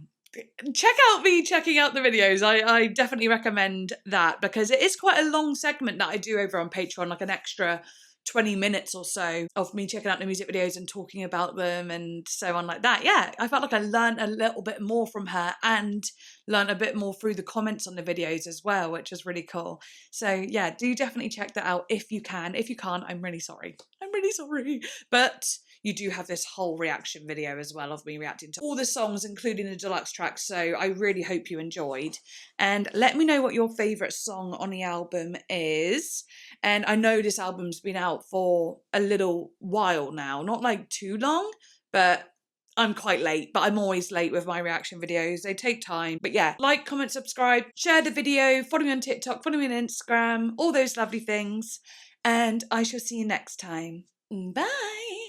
check out me checking out the videos. I definitely recommend that, because it is quite a long segment that I do over on Patreon, like an extra 20 minutes or so of me checking out the music videos and talking about them and so on like that. Yeah, I felt like I learned a little bit more from her and learned a bit more through the comments on the videos as well, which is really cool. So yeah, do definitely check that out if you can. If you can't, I'm really sorry. I'm really sorry. But you do have this whole reaction video as well of me reacting to all the songs, including the deluxe tracks. So I really hope you enjoyed. And let me know what your favourite song on the album is. And I know this album's been out for a little while now, not like too long, but I'm quite late. But I'm always late with my reaction videos. They take time. But yeah, like, comment, subscribe, share the video, follow me on TikTok, follow me on Instagram, all those lovely things. And I shall see you next time. Bye.